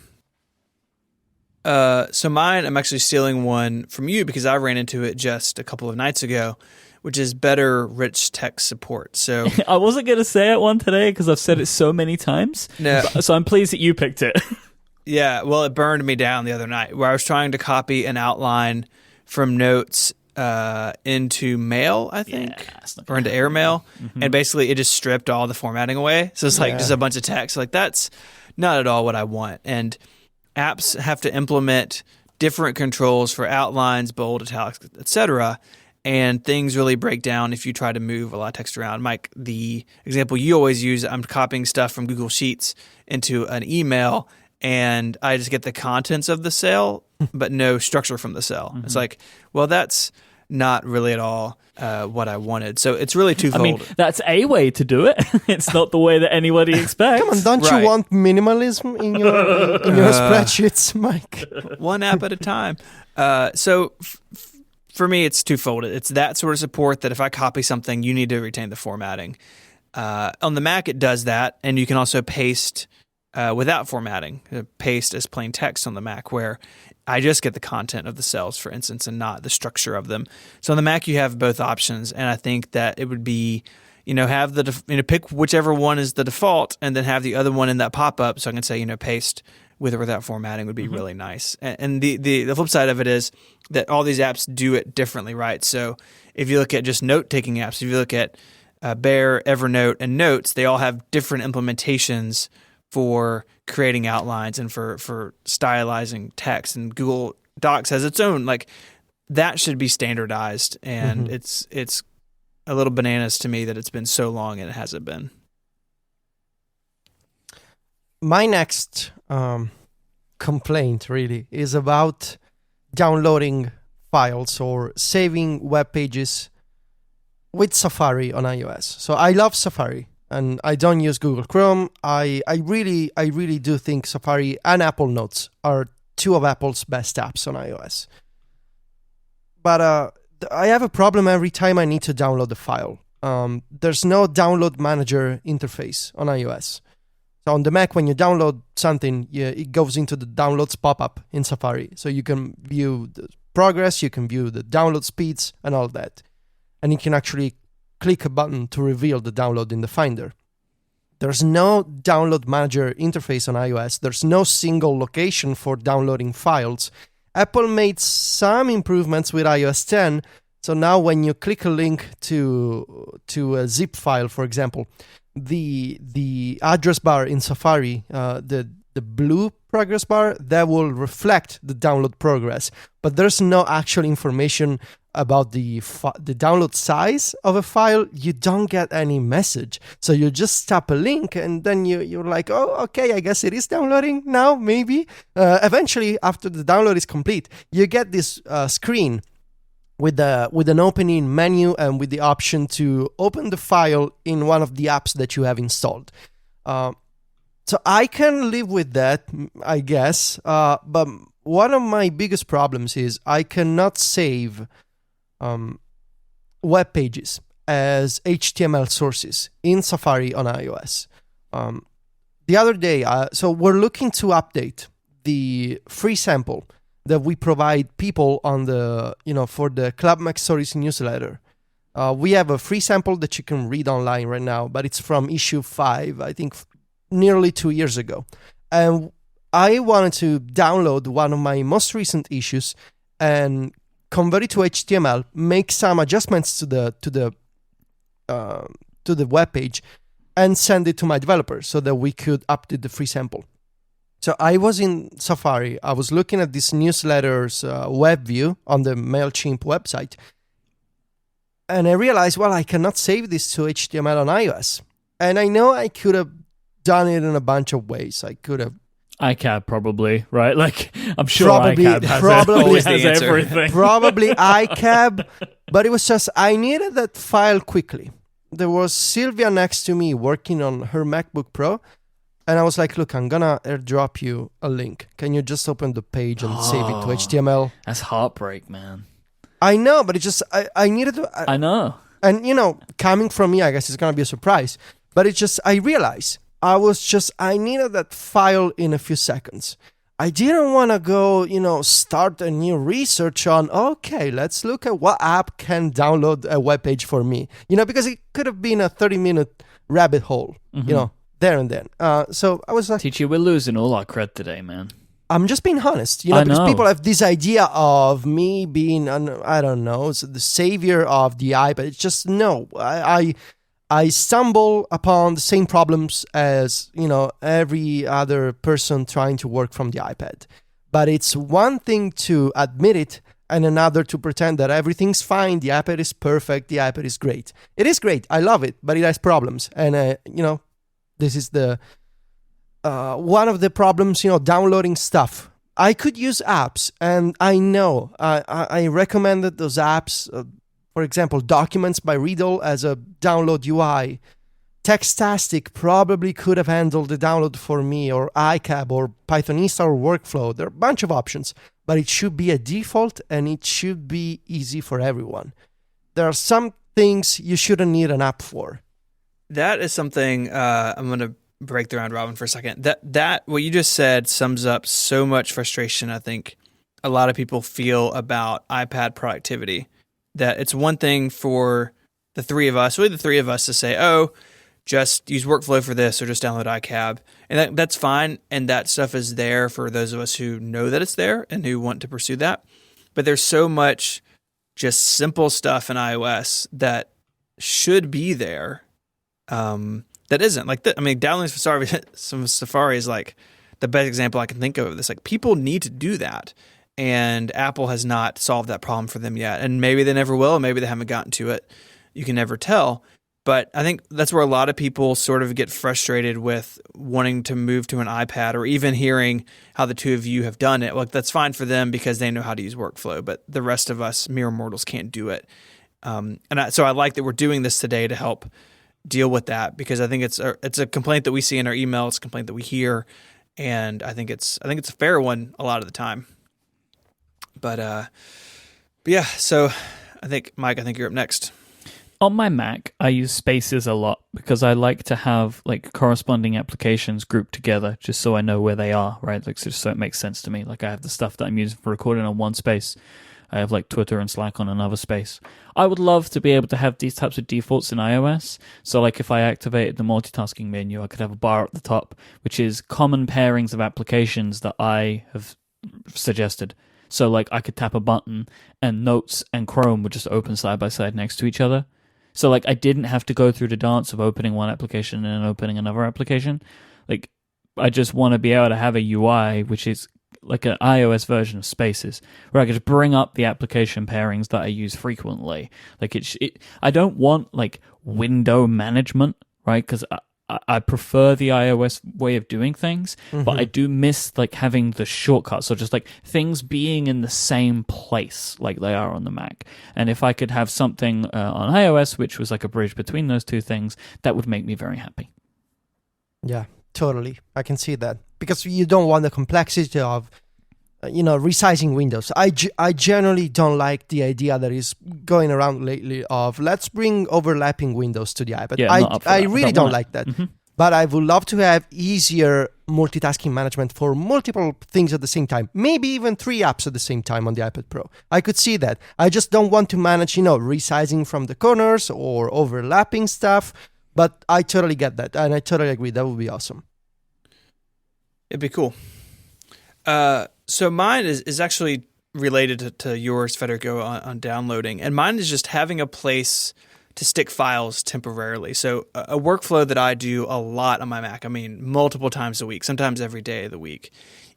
So mine, I'm actually stealing one from you because I ran into it just a couple of nights ago, which is better rich text support. So I wasn't going to say it one today because I've said it so many times. No. So I'm pleased that you picked it. Yeah, well, it burned me down the other night where I was trying to copy an outline from notes into Mail, I think, or into Airmail, Mm-hmm. and basically it just stripped all the formatting away. So it's like just a bunch of text. Like that's not at all what I want. And apps have to implement different controls for outlines, bold, italics, etc. And things really break down if you try to move a lot of text around. Mike, the example you always use, I'm copying stuff from Google Sheets into an email, and I just get the contents of the cell, but no structure from the cell. It's like, well, that's not really at all what I wanted. So it's really twofold. I mean, that's a way to do it. It's not the way that anybody expects. Come on, don't Right. you want minimalism in your spreadsheets, Mike? One app at a time. So for me, it's twofold. It's that sort of support that if I copy something, you need to retain the formatting. On the Mac, it does that, and you can also paste without formatting. Paste as plain text on the Mac, where I just get the content of the cells, for instance, and not the structure of them. So on the Mac, you have both options, and I think that it would be, have pick whichever one is the default, and then have the other one in that pop-up. So I can say, paste with or without formatting would be really nice. And the flip side of it is that all these apps do it differently, right? So if you look at just note-taking apps, if you look at Bear, Evernote, and Notes, they all have different implementations for creating outlines and for stylizing text. And Google Docs has its own. Like, that should be standardized. And it's a little bananas to me that it's been so long and it hasn't been. My next complaint really is about downloading files or saving web pages with Safari on iOS. So I love Safari and I don't use Google Chrome. I really do think Safari and Apple Notes are two of Apple's best apps on iOS. But I have a problem every time I need to download the file. There's no download manager interface on iOS. So on the Mac, when you download something, it goes into the downloads pop-up in Safari. So you can view the progress, you can view the download speeds and all that. And you can actually click a button to reveal the download in the Finder. There's no download manager interface on iOS. There's no single location for downloading files. Apple made some improvements with iOS 10. So now when you click a link to a zip file, for example, the address bar in Safari, the blue progress bar, that will reflect the download progress. But there's no actual information about the download size of a file. You don't get any message. So you just tap a link and then you're like, oh, okay, I guess it is downloading now, maybe. Eventually, after the download is complete, you get this screen with an opening menu and with the option to open the file in one of the apps that you have installed. So I can live with that, I guess. But one of my biggest problems is I cannot save web pages as HTML sources in Safari on iOS. The other day, so we're looking to update the free sample that we provide people on the, for the Club Mac Stories newsletter. We have a free sample that you can read online right now, but it's from issue 5, I think nearly 2 years ago. And I wanted to download one of my most recent issues and convert it to HTML, make some adjustments to the web page, and send it to my developers so that we could update the free sample. So I was in Safari. I was looking at this newsletter's web view on the MailChimp website, and I realized, well, I cannot save this to HTML on iOS. And I know I could have done it in a bunch of ways. I could have iCab probably, right? Like, I'm sure Probably- iCab has, probably always the has answer. everything. probably iCab, but it was just I needed that file quickly. There was Sylvia next to me working on her MacBook Pro, and I was like, look, I'm gonna airdrop you a link. Can you just open the page and save it to HTML? That's heartbreak, man. I know, but it just I needed to, I know. and coming from me, I guess it's gonna be a surprise. But it's just I realized I needed that file in a few seconds. I didn't want to go, start a new research on, okay, let's look at what app can download a web page for me, because it could have been a 30-minute rabbit hole, there and then. So I was like, Teacher, we're losing all our cred today, man. I'm just being honest, I because know. people have this idea of me being, I don't know, the savior of the iPad. It's just no. I stumble upon the same problems as every other person trying to work from the iPad. But it's one thing to admit it, and another to pretend that everything's fine. The iPad is perfect. The iPad is great. It is great. I love it, but it has problems, and this is the one of the problems. Downloading stuff. I could use apps, and I know I recommended those apps. For example, Documents by Riddle as a download UI. Textastic probably could have handled the download for me, or iCab, or Pythonista, or Workflow. There are a bunch of options, but it should be a default, and it should be easy for everyone. There are some things you shouldn't need an app for. That is something I'm going to break the round robin for a second. That what you just said sums up so much frustration I think a lot of people feel about iPad productivity. That it's one thing for the three of us, to say, oh, just use Workflow for this or just download iCab. And that's fine. And that stuff is there for those of us who know that it's there and who want to pursue that. But there's so much just simple stuff in iOS that should be there that isn't. Like, downloading Safari is like the best example I can think of this. Like, people need to do that. And Apple has not solved that problem for them yet. And maybe they never will. Maybe they haven't gotten to it. You can never tell. But I think that's where a lot of people sort of get frustrated with wanting to move to an iPad, or even hearing how the two of you have done it. Like, that's fine for them because they know how to use Workflow, but the rest of us mere mortals can't do it. So I like that we're doing this today to help deal with that, because I think it's a complaint that we see in our email. It's a complaint that we hear, and I think it's a fair one a lot of the time. But yeah. So I think Mike, you're up next. On my Mac, I use Spaces a lot because I like to have like corresponding applications grouped together just so I know where they are, right? Like, so it makes sense to me. Like, I have the stuff that I'm using for recording on one space. I have like Twitter and Slack on another space. I would love to be able to have these types of defaults in iOS. So like, if I activated the multitasking menu, I could have a bar at the top, which is common pairings of applications that I have suggested. So like, I could tap a button and Notes and Chrome would just open side by side next to each other. So like, I didn't have to go through the dance of opening one application and then opening another application. Like, I just want to be able to have a UI which is like an iOS version of Spaces, where I could just bring up the application pairings that I use frequently. Like, I don't want like window management, right? Because I prefer the iOS way of doing things, but I do miss like having the shortcuts, so just like things being in the same place like they are on the Mac. And if I could have something on iOS which was like a bridge between those two things, that would make me very happy. Yeah, totally. I can see that, because you don't want the complexity of resizing windows. I generally don't like the idea that is going around lately of let's bring overlapping windows to the iPad. Yeah, I really don't like that. Mm-hmm. But I would love to have easier multitasking management for multiple things at the same time. Maybe even 3 apps at the same time on the iPad Pro. I could see that. I just don't want to manage, resizing from the corners or overlapping stuff. But I totally get that, and I totally agree. That would be awesome. It'd be cool. So mine is actually related to yours, Federico, on downloading. And mine is just having a place to stick files temporarily. So a workflow that I do a lot on my Mac, multiple times a week, sometimes every day of the week,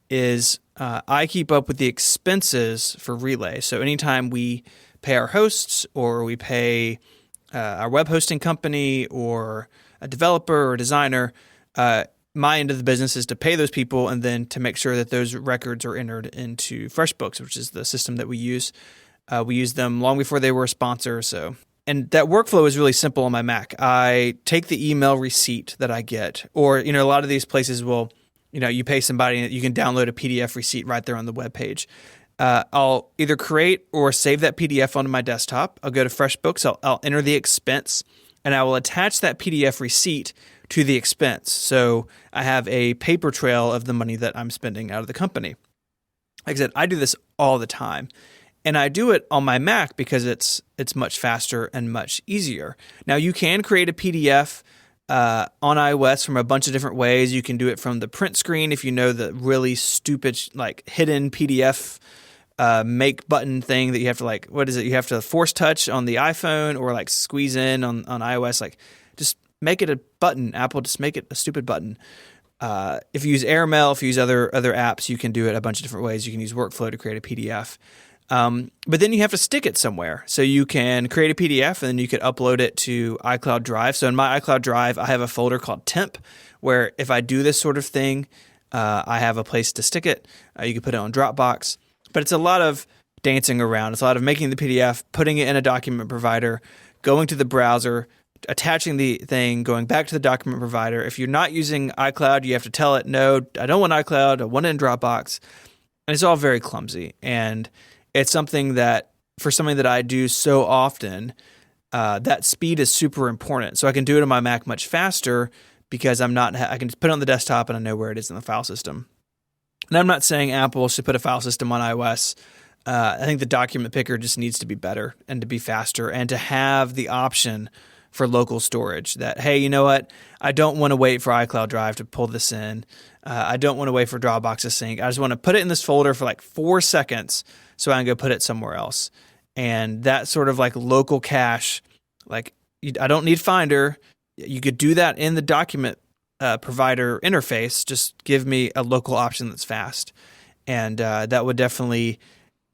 is I keep up with the expenses for Relay. So anytime we pay our hosts, or we pay our web hosting company, or a developer or a designer, my end of the business is to pay those people and then to make sure that those records are entered into FreshBooks, which is the system that we use. We used them long before they were a sponsor. And that workflow is really simple on my Mac. I take the email receipt that I get, or, a lot of these places will, you pay somebody and you can download a PDF receipt right there on the web page. I'll either create or save that PDF onto my desktop. I'll go to FreshBooks. I'll enter the expense, and I will attach that PDF receipt to the expense. So I have a paper trail of the money that I'm spending out of the company. Like I said, I do this all the time, and I do it on my Mac because it's much faster and much easier. Now, you can create a PDF on iOS from a bunch of different ways. You can do it from the print screen if you know the really stupid like hidden PDF make button thing that you have to like, what is it? You have to force touch on the iPhone or like squeeze in on iOS. Like just make it a button. Apple, just make it a stupid button. If you use AirMail, if you use other apps, you can do it a bunch of different ways. You can use Workflow to create a PDF. But then you have to stick it somewhere. So you can create a PDF and then you could upload it to iCloud Drive. So in my iCloud Drive, I have a folder called Temp, where if I do this sort of thing, I have a place to stick it. You can put it on Dropbox. But it's a lot of dancing around. It's a lot of making the PDF, putting it in a document provider, going to the browser, attaching the thing, going back to the document provider. If you're not using iCloud, you have to tell it, no, I don't want iCloud. I want it in Dropbox. And it's all very clumsy. And it's something that, for something that I do so often, that speed is super important. So I can do it on my Mac much faster because I can just put it on the desktop and I know where it is in the file system. And I'm not saying Apple should put a file system on iOS. I think the document picker just needs to be better and to be faster and to have the option for local storage that, hey, you know what? I don't want to wait for iCloud Drive to pull this in. I don't want to wait for Dropbox to sync. I just want to put it in this folder for like 4 seconds so I can go put it somewhere else. And that sort of like local cache, like I don't need Finder. You could do that in the document provider interface. Just give me a local option that's fast. And that would definitely,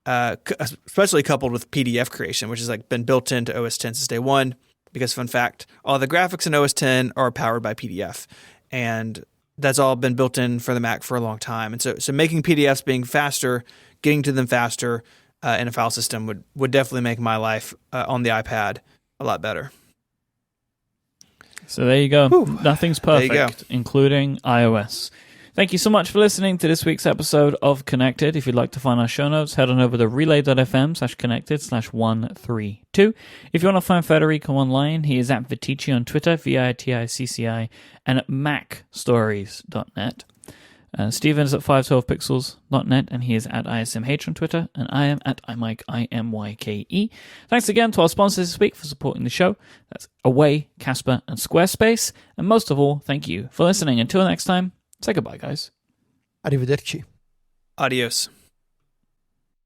especially coupled with PDF creation, which has like been built into OS X since day one. Because fun fact, all the graphics in OS X are powered by PDF. And that's all been built in for the Mac for a long time. And so making PDFs being faster, getting to them faster in a file system would definitely make my life on the iPad a lot better. So there you go. Whew. Nothing's perfect, including iOS. Thank you so much for listening to this week's episode of Connected. If you'd like to find our show notes, head on over to relay.fm/connected/132. If you want to find Federico online, he is at Viticci on Twitter, VITICCI, and at macstories.net. Steven is at 512pixels.net, and he is at ISMH on Twitter, and I am at iMyke, IMYKE. Thanks again to our sponsors this week for supporting the show. That's Away, Casper, and Squarespace. And most of all, thank you for listening. Until next time, say goodbye, guys. Arrivederci. Adios.